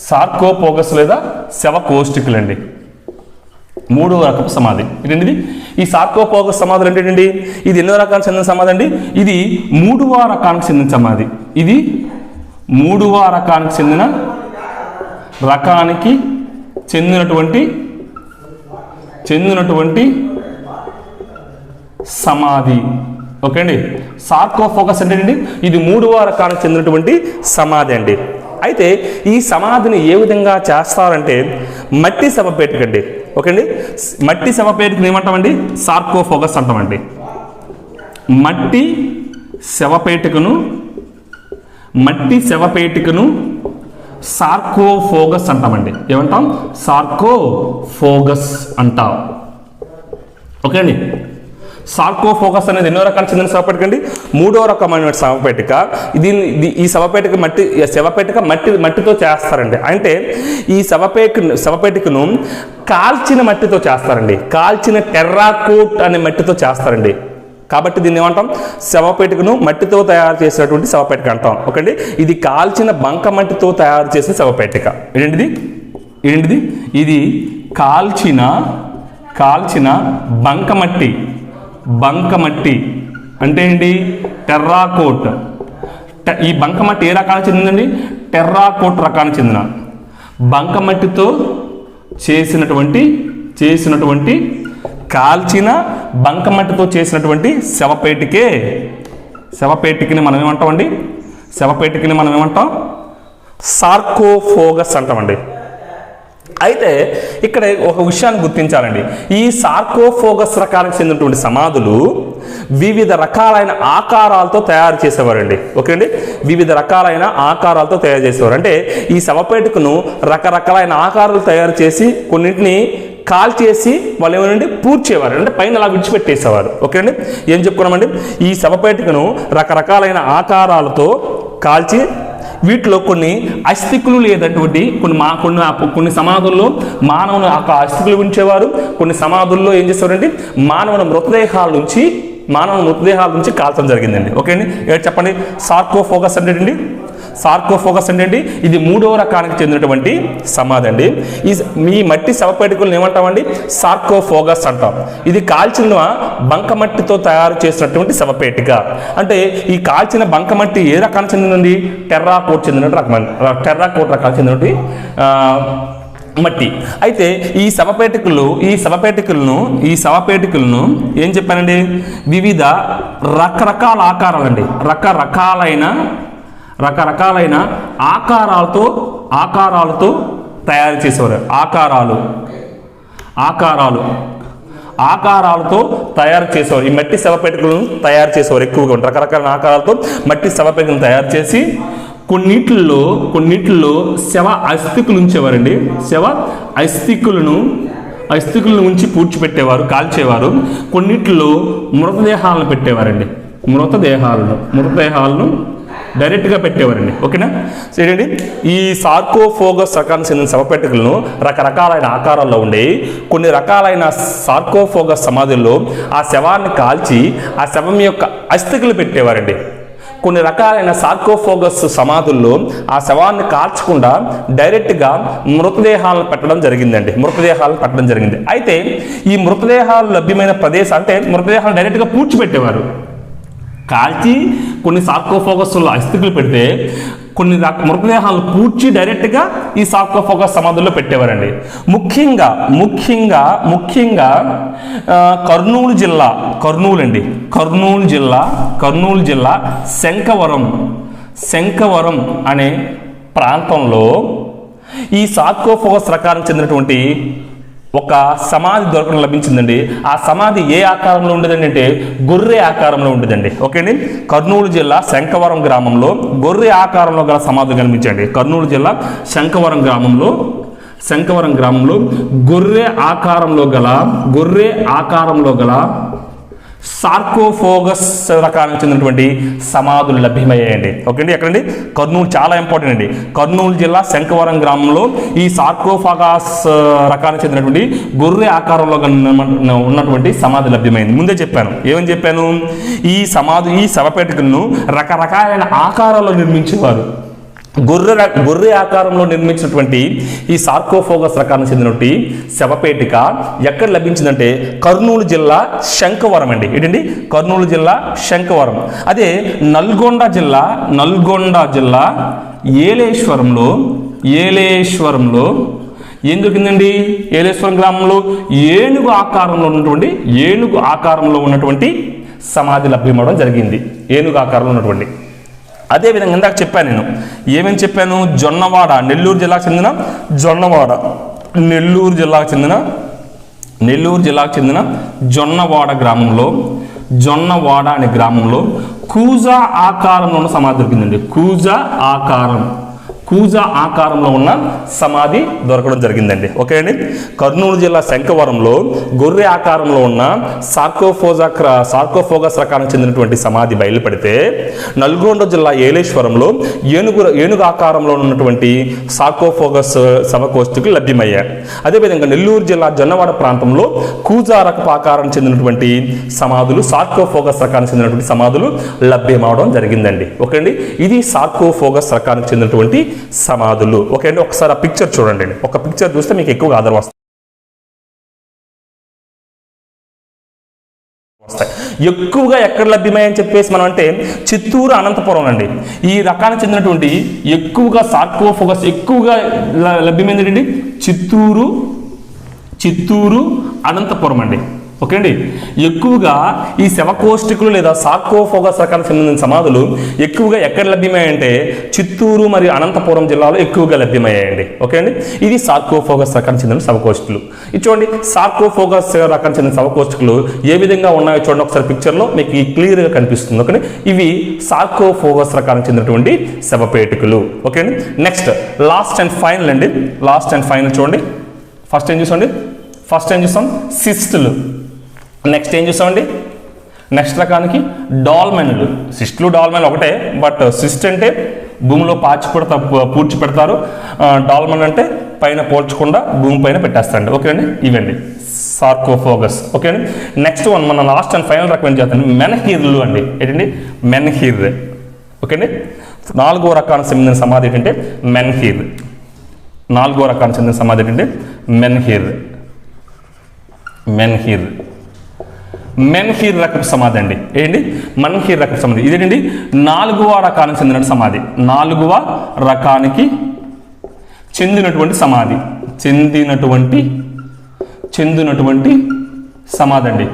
సార్కోఫోగస్ లేదా శవకోష్టికలు అండి, మూడవ రకపు సమాధి. ఏంటండి, ఈ సార్కోఫోగస్ సమాధులు ఏంటండి, ఇది ఎన్నో రకానికి చెందిన సమాధి అండి, ఇది మూడవ రకానికి చెందిన సమాధి. ఇది మూడవ రకానికి చెందినటువంటి సమాధి. ఓకే అండి. సార్కోఫోగస్ అంటే అండి ఇది 3వ రకానికి చెందినటువంటి సమాధి అండి. అయితే ఈ సమాధిని ఏ విధంగా చేస్తారంటే మట్టి శవపేటిక అండి. ఓకే అండి. మట్టి శవపేటికను ఏమంటామండి? సార్కోఫోగస్ అంటామండి. మట్టి శవపేటికను సార్కోఫోగస్ అంటామండి. ఏమంటాం? సార్కోఫోగస్ అంటాం. ఓకే అండి. సార్కోఫోగస్ అనేది ఎన్నో రకాల చెందిన శవపేటిక అండి? 3వ రకమైన శవపేటిక. ఈ శవపేటిక మట్టితో చేస్తారండి. అంటే ఈ శవపేటికను కాల్చిన మట్టితో చేస్తారండి. కాల్చిన టెర్రాకోట్ అనే మట్టితో చేస్తారండి. కాబట్టి దీన్ని ఏమంటాం? శవపేటికను మట్టితో తయారు చేసినటువంటి శవపేటిక అంటాం. ఓకే అండి. ఇది కాల్చిన బంకమట్టితో తయారు చేసిన శవపేటిక. ఏంటిది? ఇది కాల్చిన బంకమట్టి అంటే ఏంటి? టెర్రాకోట్. ఈ బంకమట్టి ఏ రకానికి చెందిందండి? టెర్రాకోట్ రకానికి చెందిన బంకమట్టితో చేసినటువంటి కాల్చిన బంకమట్టితో చేసినటువంటి శవపేటికని మనం ఏమంటాం? సార్కోఫోగస్ అంటామండి. అయితే ఇక్కడ ఒక విషయాన్ని గుర్తించాలండి. ఈ సార్కోఫోగస్ రకానికి చెందినటువంటి సమాధులు వివిధ రకాలైన ఆకారాలతో తయారు చేసేవారండి. ఓకే అండి. వివిధ రకాలైన ఆకారాలతో తయారు చేసేవారు. అంటే ఈ శవపేటికను రకరకాలైన ఆకారాలు తయారు చేసి కొన్నింటిని కాల్చేసి వాళ్ళు ఏమనండి పూడ్చేవారు. అంటే పైన అలా విడిచిపెట్టేసేవారు. ఓకే అండి. ఏం చెప్పుకున్నామండి? ఈ శవపేటికను రకరకాలైన ఆకారాలతో కాల్చి వీటిలో కొన్ని అస్థికులు లేనటువంటి కొన్ని సమాధుల్లో మానవుని అస్థికులు ఉంచేవారు. కొన్ని సమాధుల్లో ఏం చేసేవారండి? మానవుని మృతదేహాల నుంచి కాల్చడం జరిగిందండి. ఓకే అండి. చెప్పండి. సార్కోఫోగస్ అంటే ఏంటి? ఇది 3వ రకానికి చెందినటువంటి సమాధి అండి. ఈ మట్టి శవపేటికలను ఏమంటామండి? సార్కోఫోగస్ అంటాం. ఇది కాల్చిన బంకమట్టితో తయారు చేసినటువంటి శవపేటిక. అంటే ఈ కాల్చిన బంకమట్టి ఏ రకానికి చెందిందండి? టెర్రాకోట్ రకానికి చెందినటువంటి మట్టి. అయితే ఈ శవపేటికలను ఏం చెప్పానండి? వివిధ రకరకాల ఆకారాలండి. రకరకాలైన ఆకారాలతో తయారు చేసేవారు. ఆకారాలతో తయారు చేసేవారు. ఈ మట్టి శవపేటికలను తయారు చేసేవారు ఎక్కువగా. రకరకాల ఆకారాలతో మట్టి శవపేటికలను తయారు చేసి కొన్నిటిల్లో శవ అస్థికులు ఉంచేవారండి. అస్థికులను ఉంచి పూడ్చిపెట్టేవారు, కాల్చేవారు. కొన్నిటిలో మృతదేహాలను పెట్టేవారండి. మృతదేహాలను డైరెక్ట్గా పెట్టేవారండి. ఓకేనా. సరేండి. ఈ సార్కోఫోగస్ రకానికి చెందిన శవపేటికలను రకరకాలైన ఆకారాల్లో ఉండేవి. కొన్ని రకాలైన సార్కోఫోగస్ సమాధుల్లో ఆ శవాన్ని కాల్చి ఆ శవం యొక్క అస్థికలు పెట్టేవారండి. కొన్ని రకాలైన సార్కోఫోగస్ సమాధుల్లో ఆ శవాన్ని కాల్చకుండా డైరెక్ట్గా మృతదేహాలను పెట్టడం జరిగింది. అయితే ఈ మృతదేహాలు లభ్యమైన ప్రదేశం అంటే మృతదేహాలను డైరెక్ట్గా పూడ్చిపెట్టేవారు. కాల్చి కొన్ని సార్కోఫోగస్లో అస్థికులు పెడితే కొన్ని మృతదేహాలను పూడ్చి డైరెక్ట్గా ఈ సార్కోఫోగస్ సమాధుల్లో పెట్టేవారండి. ముఖ్యంగా కర్నూలు జిల్లా శంఖవరం అనే ప్రాంతంలో ఈ సార్కోఫోగస్ రకానికి చెందినటువంటి ఒక సమాధి దొరకడం లభించిందండి. ఆ సమాధి ఏ ఆకారంలో ఉండేదండి అంటే గొర్రె ఆకారంలో ఉండేదండి. ఓకే అండి. కర్నూలు జిల్లా శంఖవరం గ్రామంలో గొర్రె ఆకారంలో గల సమాధి కనిపించండి. కర్నూలు జిల్లా శంఖవరం గ్రామంలో గొర్రె ఆకారంలో గల సార్కోఫోగస్ రకానికి చెందినటువంటి సమాధులు లభ్యమయ్యాయండి. ఓకే అండి. ఎక్కడండి? కర్నూలు. చాలా ఇంపార్టెంట్ అండి. కర్నూలు జిల్లా శంఖవరం గ్రామంలో ఈ సార్కోఫాగస్ రకానికి చెందినటువంటి గొర్రె ఆకారంలో ఉన్నటువంటి సమాధి లభ్యమైంది. ముందే చెప్పాను. ఏమని చెప్పాను? ఈ శవపేటికలను రకరకాలైన ఆకారాల్లో నిర్మించేవారు. గొర్రె ఆకారంలో నిర్మించినటువంటి ఈ సార్కోఫోగస్ రకానికి చెందినటువంటి శవపేటిక ఎక్కడ లభించిందంటే కర్నూలు జిల్లా శంఖవరం అండి. ఏంటండి? కర్నూలు జిల్లా శంఖవరం. అదే నల్గొండ జిల్లా ఏలేశ్వరంలో ఏం దొరికిందండి? ఏలేశ్వరం గ్రామంలో ఏనుగు ఆకారంలో ఉన్నటువంటి సమాధి లభ్యమవడం జరిగింది, ఏనుగు ఆకారంలో ఉన్నటువంటి. అదేవిధంగా ఇందాక చెప్పాను నేను, ఏమేమి చెప్పాను, జొన్నవాడ, నెల్లూరు జిల్లాకు చెందిన జొన్నవాడ, నెల్లూరు జిల్లాకు చెందిన జొన్నవాడ గ్రామంలో, జొన్నవాడ అనే గ్రామంలో కూజా ఆకారంలో ఉన్న సమాధి దొరికిందండి. కూజా ఆకారంలో ఉన్న సమాధి దొరకడం జరిగిందండి. ఓకే అండి. కర్నూలు జిల్లా శంఖవరంలో గొర్రె ఆకారంలో ఉన్న సార్కోఫోగస్ రకానికి చెందినటువంటి సమాధి బయలుపడితే, నల్గొండ జిల్లా ఏలేశ్వరంలో ఏనుగు ఆకారంలో ఉన్నటువంటి సార్కోఫోగస్ శవకోష్ఠికులు లభ్యమయ్యాయి. అదేవిధంగా నెల్లూరు జిల్లా జొన్నవాడ ప్రాంతంలో కూజా రకపు ఆకారం చెందినటువంటి సమాధులు, సార్కోఫోగస్ రకానికి చెందినటువంటి సమాధులు లభ్యమవడం జరిగిందండి. ఓకే అండి. ఇది సార్కోఫోగస్ రకానికి చెందినటువంటి సమాధులు. ఓకే అండి. ఒకసారి ఆ పిక్చర్ చూడండి. ఒక పిక్చర్ చూస్తే మీకు ఎక్కువగా ఆధారం వస్తాయి. ఎక్కువగా ఎక్కడ లభ్యమయ్యని చెప్పేసి మనం అంటే చిత్తూరు, అనంతపురం అండి. ఈ రకానికి చెందినటువంటి ఎక్కువగా సార్కోఫోగస్ ఎక్కువగా లభ్యమైంది చిత్తూరు, అనంతపురం అండి. ఓకే అండి. ఎక్కువగా ఈ శవకోష్ఠికులు లేదా సార్కోఫోగస్ రకానికి చెందిన సమాధులు ఎక్కువగా ఎక్కడ లభ్యమయ్యాయంటే చిత్తూరు మరియు అనంతపురం జిల్లాలో ఎక్కువగా లభ్యమయ్యాయండి. ఓకే అండి. ఇది సార్కోఫోగస్ రకానికి చెందిన శవకోష్ఠికులు. ఇది చూడండి, సార్కోఫోగస్ రకానికి చెందిన శవకోష్ఠికులు ఏ విధంగా ఉన్నాయో చూడండి ఒకసారి పిక్చర్లో, మీకు క్లియర్గా కనిపిస్తుంది. ఓకే. ఇవి సార్కోఫోగస్ రకానికి చెందినటువంటి శవపేటికలు. ఓకే అండి. నెక్స్ట్ లాస్ట్ అండ్ ఫైనల్ అండి. లాస్ట్ అండ్ ఫైనల్ చూడండి. ఫస్ట్ ఏం చూసాం సిస్టులు. నెక్స్ట్ ఏం చూసామండి, నెక్స్ట్ రకానికి డాల్మెన్లు. సిస్టులు డాల్మెన్లు ఒకటే, బట్ సిస్ట్ అంటే భూమిలో పూడ్చి పెడతారు, డాల్మెన్ అంటే పైన పోల్చకుండా భూమి పైన పెట్టేస్తారండి. ఓకే అండి. ఇవండి సార్కోఫోగస్. ఓకే అండి. నెక్స్ట్ వన్ మన లాస్ట్ అండ్ ఫైనల్ రకం ఏం చేస్తాను, మెన్హీర్లు అండి. ఏంటండి, మెన్హీర్. ఓకే అండి. 4వ రకానికి చెందిన సమాధి ఏంటంటే మెన్హీర్. 4వ రకానికి చెందిన సమాధి ఏంటంటే మెన్హీర్ రకపు సమాధి అండి. ఏంటి, మెన్హీర్ రకపు సమాధి. ఇదేంటండి 4వ రకానికి చెందిన సమాధి. 4వ రకానికి చెందినటువంటి సమాధి అండి.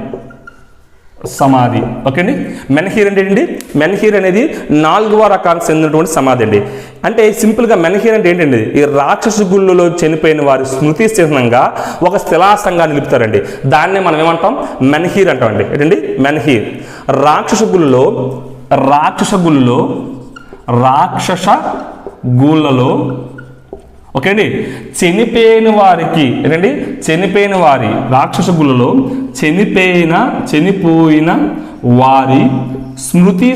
సమాధి. ఓకే అండి. మెన్హీర్ అంటే ఏంటండి, మెన్హీర్ అనేది 4వ రకానికి చెందినటువంటి సమాధి అండి. అంటే సింపుల్గా మెన్హీర్ అంటే ఏంటండి, ఈ రాక్షస గుళ్ళలో చనిపోయిన వారి స్మృతి చిహ్నంగా ఒక శిలాసంగా నిలుపుతారండి. దాన్నే మనం ఏమంటాం, మెన్హీర్ అంటామండి. ఏంటండి, మెన్హీర్. రాక్షస గుళ్ళలో ఓకే అండి, చనిపోయిన వారి రాక్షస గుళ్ళలో చనిపోయిన వారి స్మృతి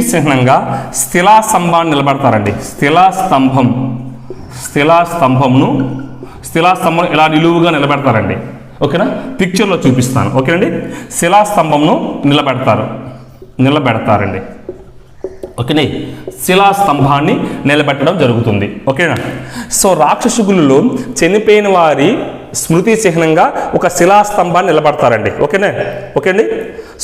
చిహ్నంగా స్థిలాస్తంభాన్ని నిలబెడతారండి. స్థిలాస్తంభం ఇలా నిలువుగా నిలబెడతారండి. ఓకేనా, పిక్చర్లో చూపిస్తాను. ఓకేనండి. శిలాస్తంభంను నిలబెడతారండి. ఓకేనే, శిలాస్తంభాన్ని నిలబెట్టడం జరుగుతుంది. ఓకేనా. సో రాక్షసుగుల్లో చనిపోయిన వారి స్మృతి చిహ్నంగా ఒక శిలాస్తంభాన్ని నిలబెడతారండి. ఓకేనే. ఓకే అండి.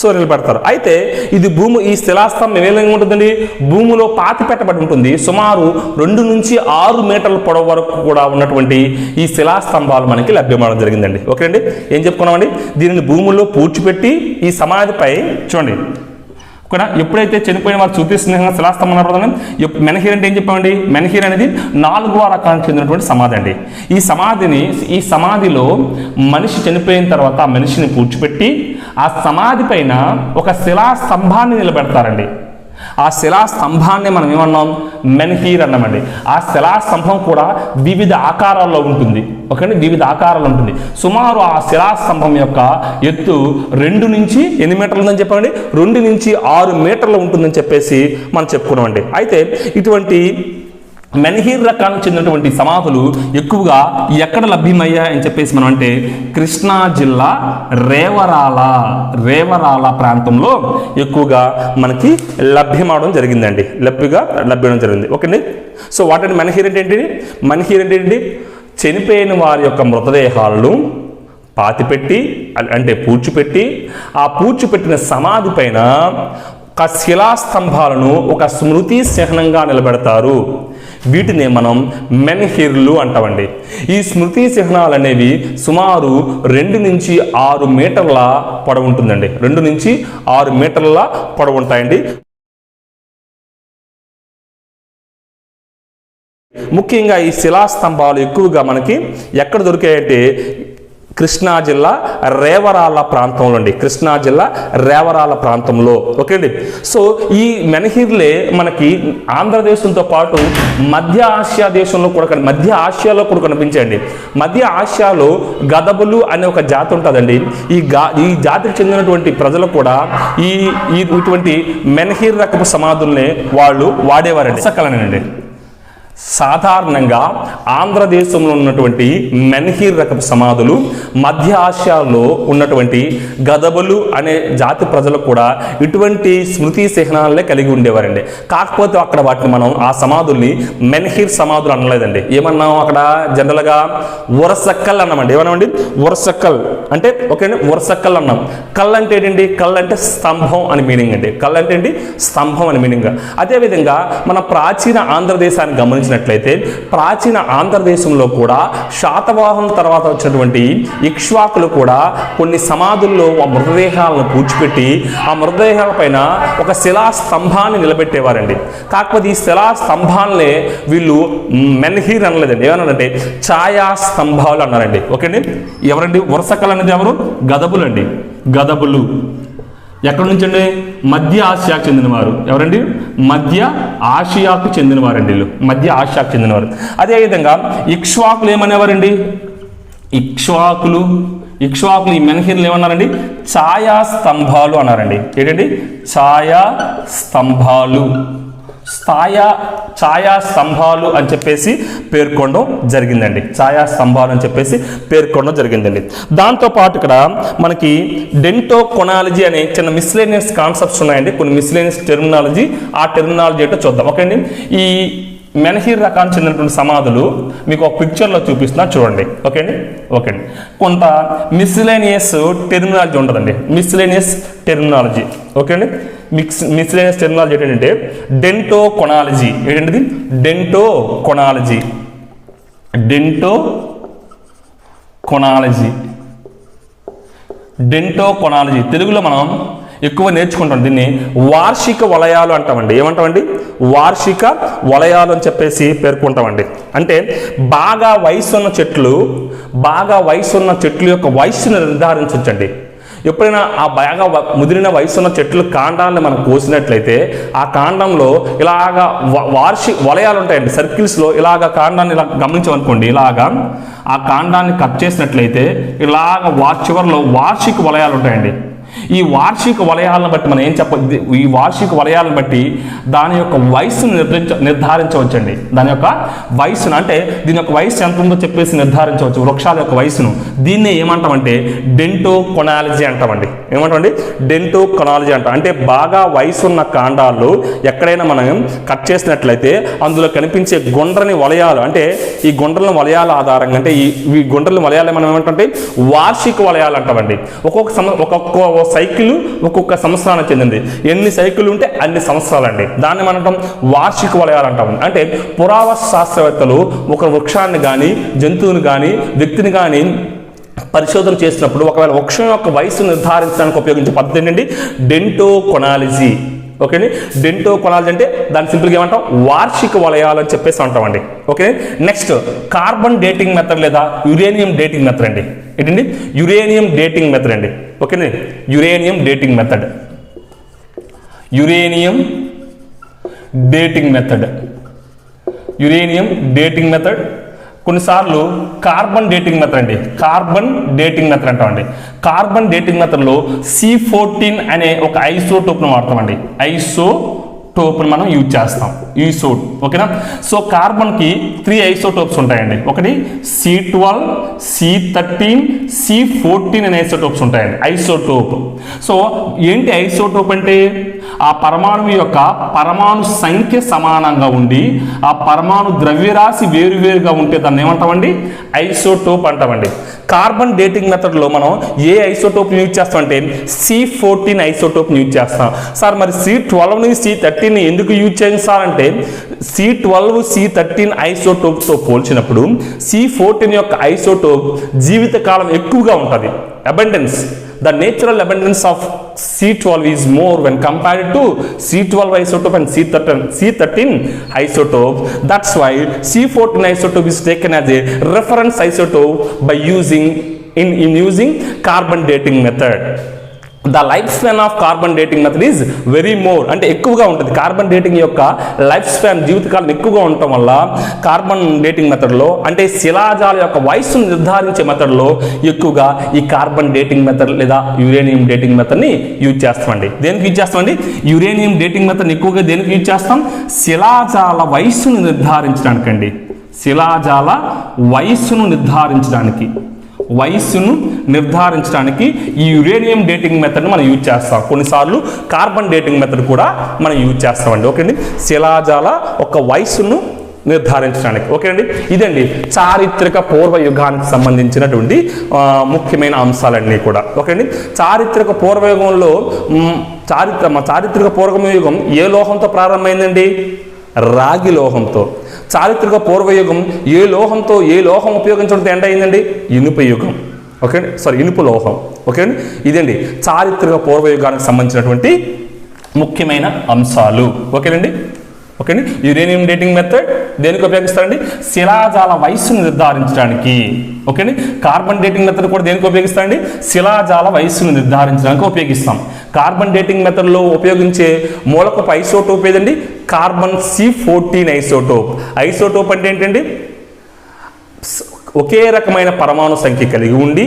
సో నిలబెడతారు. అయితే ఇది ఈ శిలాస్తంభం ఏ విధంగా ఉంటుందండి, భూమిలో పాతి పెట్టబడి ఉంటుంది. సుమారు 2 నుంచి 6 మీటర్ల పొడవు వరకు కూడా ఉన్నటువంటి ఈ శిలాస్తంభాలు మనకి లభ్యమవడం జరిగిందండి. ఓకే అండి. ఏం చెప్పుకున్నామండి, దీనిని భూముల్లో పూడ్చిపెట్టి ఈ సమాధిపై చూడండి. ఓకేనా, ఎప్పుడైతే చనిపోయిన వారు చూపిస్తున్న శిలాస్తంభం మెన్హీర్ అంటే ఏం చెప్పామండి, మెన్హీర్ అనేది 4వ రకానికి చెందినటువంటి సమాధి అండి. ఈ సమాధిలో మనిషి చనిపోయిన తర్వాత ఆ మనిషిని పూడ్చిపెట్టి ఆ సమాధి పైన ఒక శిలాస్తంభాన్ని నిలబెడతారండి. ఆ శిలాస్తంభాన్ని మనం ఏమన్నాం, మెన్హీర్ అన్నామండి. ఆ శిలాస్తంభం కూడా వివిధ ఆకారాల్లో ఉంటుంది. ఓకే, వివిధ ఆకారాలు ఉంటుంది. సుమారు ఆ శిలాస్తంభం యొక్క ఎత్తు 2 నుంచి ఎన్ని మీటర్లు ఉందని చెప్పండి, 2 నుంచి 6 మీటర్లు ఉంటుందని చెప్పేసి మనం చెప్పుకున్నామండి. అయితే ఇటువంటి మెన్హీర్ రకానికి చెందినటువంటి సమాధులు ఎక్కువగా ఎక్కడ లభ్యమయ్యాయని చెప్పేసి మనం అంటే కృష్ణా జిల్లా రేవరాల ప్రాంతంలో ఎక్కువగా మనకి లభ్యమవడం జరిగిందండి. లభ్యమవడం జరిగింది. ఓకే. సో వాటి మెన్హీర్ అంటే ఏంటి, మెన్హీర్ అంటే ఏంటి, చనిపోయిన వారి యొక్క మృతదేహాలను పాతిపెట్టి అంటే పూడ్చిపెట్టి ఆ పూడ్చిపెట్టిన సమాధి పైన శిలాస్తంభాలను ఒక స్మృతి చిహ్నంగా నిలబెడతారు. వీటిని మనం మెన్హిర్లు అంటామండి. ఈ స్మృతి చిహ్నాలు అనేవి సుమారు 2 నుంచి 6 మీటర్ల పొడవు ఉంటుందండి. 2 నుంచి 6 మీటర్ల పొడవు ఉంటాయండి. ముఖ్యంగా ఈ శిలాస్తంభాలు ఎక్కువగా మనకి ఎక్కడ దొరికాయంటే కృష్ణా జిల్లా రేవరాల ప్రాంతంలో అండి. కృష్ణా జిల్లా రేవరాల ప్రాంతంలో. ఓకే అండి. సో ఈ మెన్హిర్లే మనకి ఆంధ్రదేశంతో పాటు మధ్య ఆసియా దేశంలో కూడా మధ్య ఆసియాలో కూడా కనిపించండి. మధ్య ఆసియాలో గదబులు అనే ఒక జాతి ఉంటుందండి. ఈ జాతికి చెందినటువంటి ప్రజలు కూడా ఇటువంటి మెన్హిర్ రకపు సమాధుల్ని వాళ్ళు వాడేవారండి. సకలనండి. సాధారణంగా ఆంధ్రదేశంలో ఉన్నటువంటి మెన్హిర్ రకపు సమాధులు మధ్య ఆసియాలో ఉన్నటువంటి గదబులు అనే జాతి ప్రజలు కూడా ఇటువంటి స్మృతి చిహ్నాలనే కలిగి ఉండేవారండి. కాకపోతే అక్కడ వాటిని మనం ఆ సమాధుల్ని మెన్హిర్ సమాధులు అనలేదండి. ఏమన్నాం అక్కడ జనరల్గా ఉరసక్కల్ అన్నామండి. ఏమన్నామండి? ఉరసక్కల్ అంటే ఓకే అండి, ఉరసక్కల్ అన్నాం. కల్ అంటే ఏంటండి? కల్ అంటే స్తంభం అని మీనింగ్ అండి. కల్ అంటే ఏంటి? స్తంభం అని మీనింగ్. అదేవిధంగా మన ప్రాచీన ఆంధ్రదేశాన్ని గమనించినట్లయితే ప్రాచీన ఆంధ్రదేశంలో కూడా శాతవాహనుల తర్వాత వచ్చినటువంటి ఇక్ష్వాకులు కూడా కొన్ని సమాధుల్లో ఆ మృతదేహాలను పూడ్చిపెట్టి ఆ మృతదేహాల పైన ఒక శిలా స్తంభాన్ని నిలబెట్టేవారండి. కాకపోతే ఈ శిలా స్తంభాలనే వీళ్ళు మెన్హిర్ అనలేదండి. ఏమన్నారంటే ఛాయా స్తంభాలు అన్నారండి. ఓకే అండి. ఎవరండి? వరుసకల్ అనేది ఎవరు? గదబులు అండి. గదబులు ఎక్కడి నుంచి అండి? మధ్య ఆసియాకు చెందినవారు. ఎవరండి? మధ్య ఆసియాకు చెందినవారండి. వీళ్ళు మధ్య ఆసియాకు చెందినవారు. అదేవిధంగా ఇక్ష్వాకులు ఏమనేవారండి? ఇక్ష్వాకులు ఈ మెన్హిర్లు ఏమన్నారండి? ఛాయా స్తంభాలు అన్నారండి. ఏంటండి? ఛాయా స్తంభాలు. ఛాయా స్తంభాలు అని చెప్పేసి పేర్కొనడం జరిగిందండి. ఛాయా స్తంభాలు అని చెప్పేసి పేర్కొనడం జరిగిందండి. దాంతోపాటు ఇక్కడ మనకి డెంటోకొనాలజీ అనే చిన్న మిస్లేనియస్ కాన్సెప్ట్స్ ఉన్నాయండి. కొన్ని మిస్లేనియస్ టెర్మినాలజీ, ఆ టెర్మినాలజీ ఏంటో చూద్దాం. ఓకే అండి. ఈ మెన్హిర్ రకానికి చెందినటువంటి సమాధులు మీకు ఒక పిక్చర్లో చూపిస్తున్నా చూడండి. ఓకే అండి. ఓకే అండి. కొంత మిస్లేనియస్ టెర్మినాలజీ ఉంటుందండి. Miscellaneous terminology. ఓకే అండి. మిస్లేనియస్ టెర్మినాలజీ ఏంటంటే డెంటోకొనాలజీ. ఏంటంటే డెంటోకొనాలజీ. డెంటోకొనాలజీ తెలుగులో మనం ఎక్కువ నేర్చుకుంటాం. దీన్ని వార్షిక వలయాలు అంటామండి. ఏమంటామండి? వార్షిక వలయాలు అని చెప్పేసి పేర్కొంటామండి. అంటే బాగా వయసున్న చెట్లు యొక్క వయస్సును నిర్ధారించవచ్చండి. ఎప్పుడైనా ఆ బాగా ముదిరిన వయసున్న చెట్లు కాండాలను మనం కోసినట్లయితే ఆ కాండంలో ఇలాగా వార్షిక వలయాలు ఉంటాయండి. సర్కిల్స్లో ఇలాగ కాండాన్ని ఇలా గమనించమనుకోండి. ఇలాగా ఆ కాండాన్ని కట్ చేసినట్లయితే ఇలాగ చివరిలో వార్షిక వలయాలు ఉంటాయండి. ఈ వార్షిక వలయాలను బట్టి మనం ఏం ఈ వార్షిక వలయాలను బట్టి దాని యొక్క వయస్సును నిర్ధారించవచ్చండి. దాని యొక్క వయస్సును అంటే దీని యొక్క వయస్సు ఎంత ఉందో చెప్పేసి నిర్ధారించవచ్చు. వృక్షాల యొక్క వయస్సును. దీన్నే ఏమంటామంటే డెంటోకొనాలజీ అంటామండి. ఏమంటామండి? డెంటోకొనాలజీ అంటాం. అంటే బాగా వయసున్న కాండాలు ఎక్కడైనా మనం కట్ చేసినట్లయితే అందులో కనిపించే గుండ్రని వలయాలు, అంటే ఈ గుండ్రని వలయాల ఆధారంగా, అంటే ఈ గుండ్రని వలయాలు మనం ఏమంటే వార్షిక వలయాలు అంటామండి. ఒక్కొక్క సైకిల్ ఒక్కొక్క సంవత్సరానికి చెందింది. ఎన్ని సైకిల్ ఉంటే అన్ని సంవత్సరాలండి. దాన్ని మనం వార్షిక వలయాలు అంటాం. అంటే పురావస్తు శాస్త్రవేత్తలు ఒక వృక్షాన్ని కానీ జంతువుని కానీ వ్యక్తిని కానీ పరిశోధన చేసినప్పుడు ఒకవేళ వృక్షం యొక్క వయసు నిర్ధారించడానికి ఉపయోగించే పద్ధతి ఏంటండి? డెంటోకొనాలజీ. ఓకే అండి. డెంటోకొనాలజీ అంటే దాన్ని సింపుల్గా ఏమంటాం? వార్షిక వలయాలు అని చెప్పేసి అంటామండి. Okay. Next carbon dating method లేదా యురేనియం డేటింగ్ మెథడ్ అండి. ఏంటండి? యురేనియం డేటింగ్ మెథడ్ అండి. ఓకేనే. యురేనియం డేటింగ్ మెథడ్ కొన్నిసార్లు కార్బన్ డేటింగ్ మెథడ్ అండి. కార్బన్ డేటింగ్ మెథడ్ అంటామండి. కార్బన్ డేటింగ్ మెథడ్లో C14 అనే ఒక ఐసోటోప్ను వాడతామండి. ఐసోటోప్ని మనం యూజ్ చేస్తాం. ఓకేనా. సో కార్బన్కి 3 ఐసోటోప్స్ ఉంటాయండి. ఒకటి C12, C13, C14 అనే ఐసోటోప్స్ ఉంటాయండి. ఐసోటోప్. సో ఏంటి ఐసోటోప్ అంటే? ఆ పరమాణువు యొక్క పరమాణు సంఖ్య సమానంగా ఉండి ఆ పరమాణు ద్రవ్యరాశి వేరువేరుగా ఉంటే దాన్ని ఏమంటామండి? ఐసోటోప్ అంటామండి. కార్బన్ డేటింగ్ మెథడ్లో మనం ఏ ఐసోటోప్ యూజ్ చేస్తామంటే C14 ఐసోటోప్ యూజ్ చేస్తాం. సార్ మరి C12ని C13ని ఎందుకు యూజ్ చేయండి సార్ అంటే C12 C13 ఐసోటోప్తో పోల్చినప్పుడు C14 యొక్క ఐసోటోప్ జీవితకాలం ఎక్కువగా ఉంటుంది. Abundance, the natural abundance of C12 is more when compared to C12 isotope and C13 isotope. That's why C14 isotope is taken as a reference isotope by using using carbon dating method. The lifespan of carbon dating method is very more, అంటే ఎక్కువగా ఉంటుంది. Carbon dating యొక్క life span జీవితకాలం ఎక్కువగా ఉండటం వల్ల carbon dating మెథడ్లో అంటే శిలాజాల యొక్క వయస్సును నిర్ధారించే మెథడ్లో ఎక్కువగా ఈ కార్బన్ డేటింగ్ మెథడ్ లేదా యురేనియం డేటింగ్ మెథడ్ని యూజ్ చేస్తామండి. దేనికి యూజ్ చేస్తామండి? యురేనియం డేటింగ్ మెథడ్ ఎక్కువగా దేనికి యూజ్ చేస్తాం? శిలాజాల వయస్సును నిర్ధారించడానికండి. శిలాజాల వయస్సును నిర్ధారించడానికి ఈ యురేనియం డేటింగ్ మెథడ్ని మనం యూజ్ చేస్తాం. కొన్నిసార్లు కార్బన్ డేటింగ్ మెథడ్ కూడా మనం యూజ్ చేస్తామండి. ఓకే అండి, శిలాజాల ఒక వయస్సును నిర్ధారించడానికి. ఓకే అండి, ఇదండి చారిత్రక పూర్వయుగానికి సంబంధించినటువంటి ముఖ్యమైన అంశాలన్నీ కూడా. ఓకే అండి, చారిత్రక పూర్వయుగంలో చారిత్రక పూర్వయుగం ఏ లోహంతో ప్రారంభమైందండి? రాగి లోహంతో. చారిత్రక పూర్వయుగం ఏ లోహం ఉపయోగించడంతో ఎండ్ అయిందండి? ఇనుప యుగం. ఓకే అండి, ఇనుపు లోహం. ఓకే అండి, ఇదండి చారిత్రక పూర్వయుగానికి సంబంధించినటువంటి ముఖ్యమైన అంశాలు. ఓకేనండి. ఓకే అండి, యురేనియం డేటింగ్ మెథడ్ దేనికి ఉపయోగిస్తారండి? శిలాజాల వయస్సును నిర్ధారించడానికి. ఓకే అండి, కార్బన్ డేటింగ్ మెథడ్ కూడా దేనికి ఉపయోగిస్తారండి? శిలాజాల వయస్సును నిర్ధారించడానికి ఉపయోగిస్తాం. కార్బన్ డేటింగ్ మెథడ్లో ఉపయోగించే మూలకపు ఐసోటోప్ ఏదండి? Carbon C14 isotope. ఐసోటోప్ అంటే ఏంటండి? ఒకే రకమైన పరమాణు సంఖ్య కలిగి ఉండి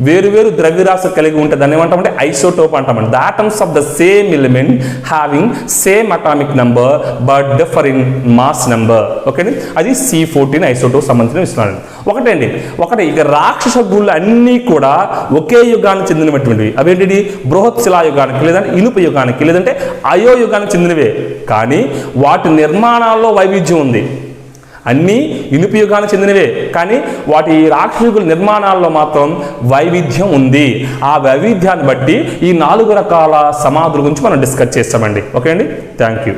వేరువేరు ద్రవ్యరాశి కలిగి ఉంటే దాన్ని ఏమంటామంటే ఐసోటోప్ అంటామండి. The atoms of the same element having same atomic number but differ in mass number. ఓకేనండి, అది C14 ఐసోటోప్ సంబంధించిన విషయాలు. ఒకటి ఇక రాక్షస గుళ్ళు అన్నీ కూడా ఒకే యుగానికి చెందినటువంటివి. అవేంటి? బృహత్ శిలాయుగానికి లేదంటే ఇనుప యుగానికి లేదంటే అయో యుగానికి చెందినవే. కానీ వాటి నిర్మాణాల్లో వైవిధ్యం ఉంది. అన్నీ ఇనుప యుగానికి చెందినవే కానీ వాటి రాక్షసుల నిర్మాణాల్లో మాత్రం వైవిధ్యం ఉంది. ఆ వైవిధ్యాన్ని బట్టి ఈ 4 రకాల సమాధుల గురించి మనం డిస్కస్ చేస్తామండి. ఓకే అండి, థ్యాంక్ యూ.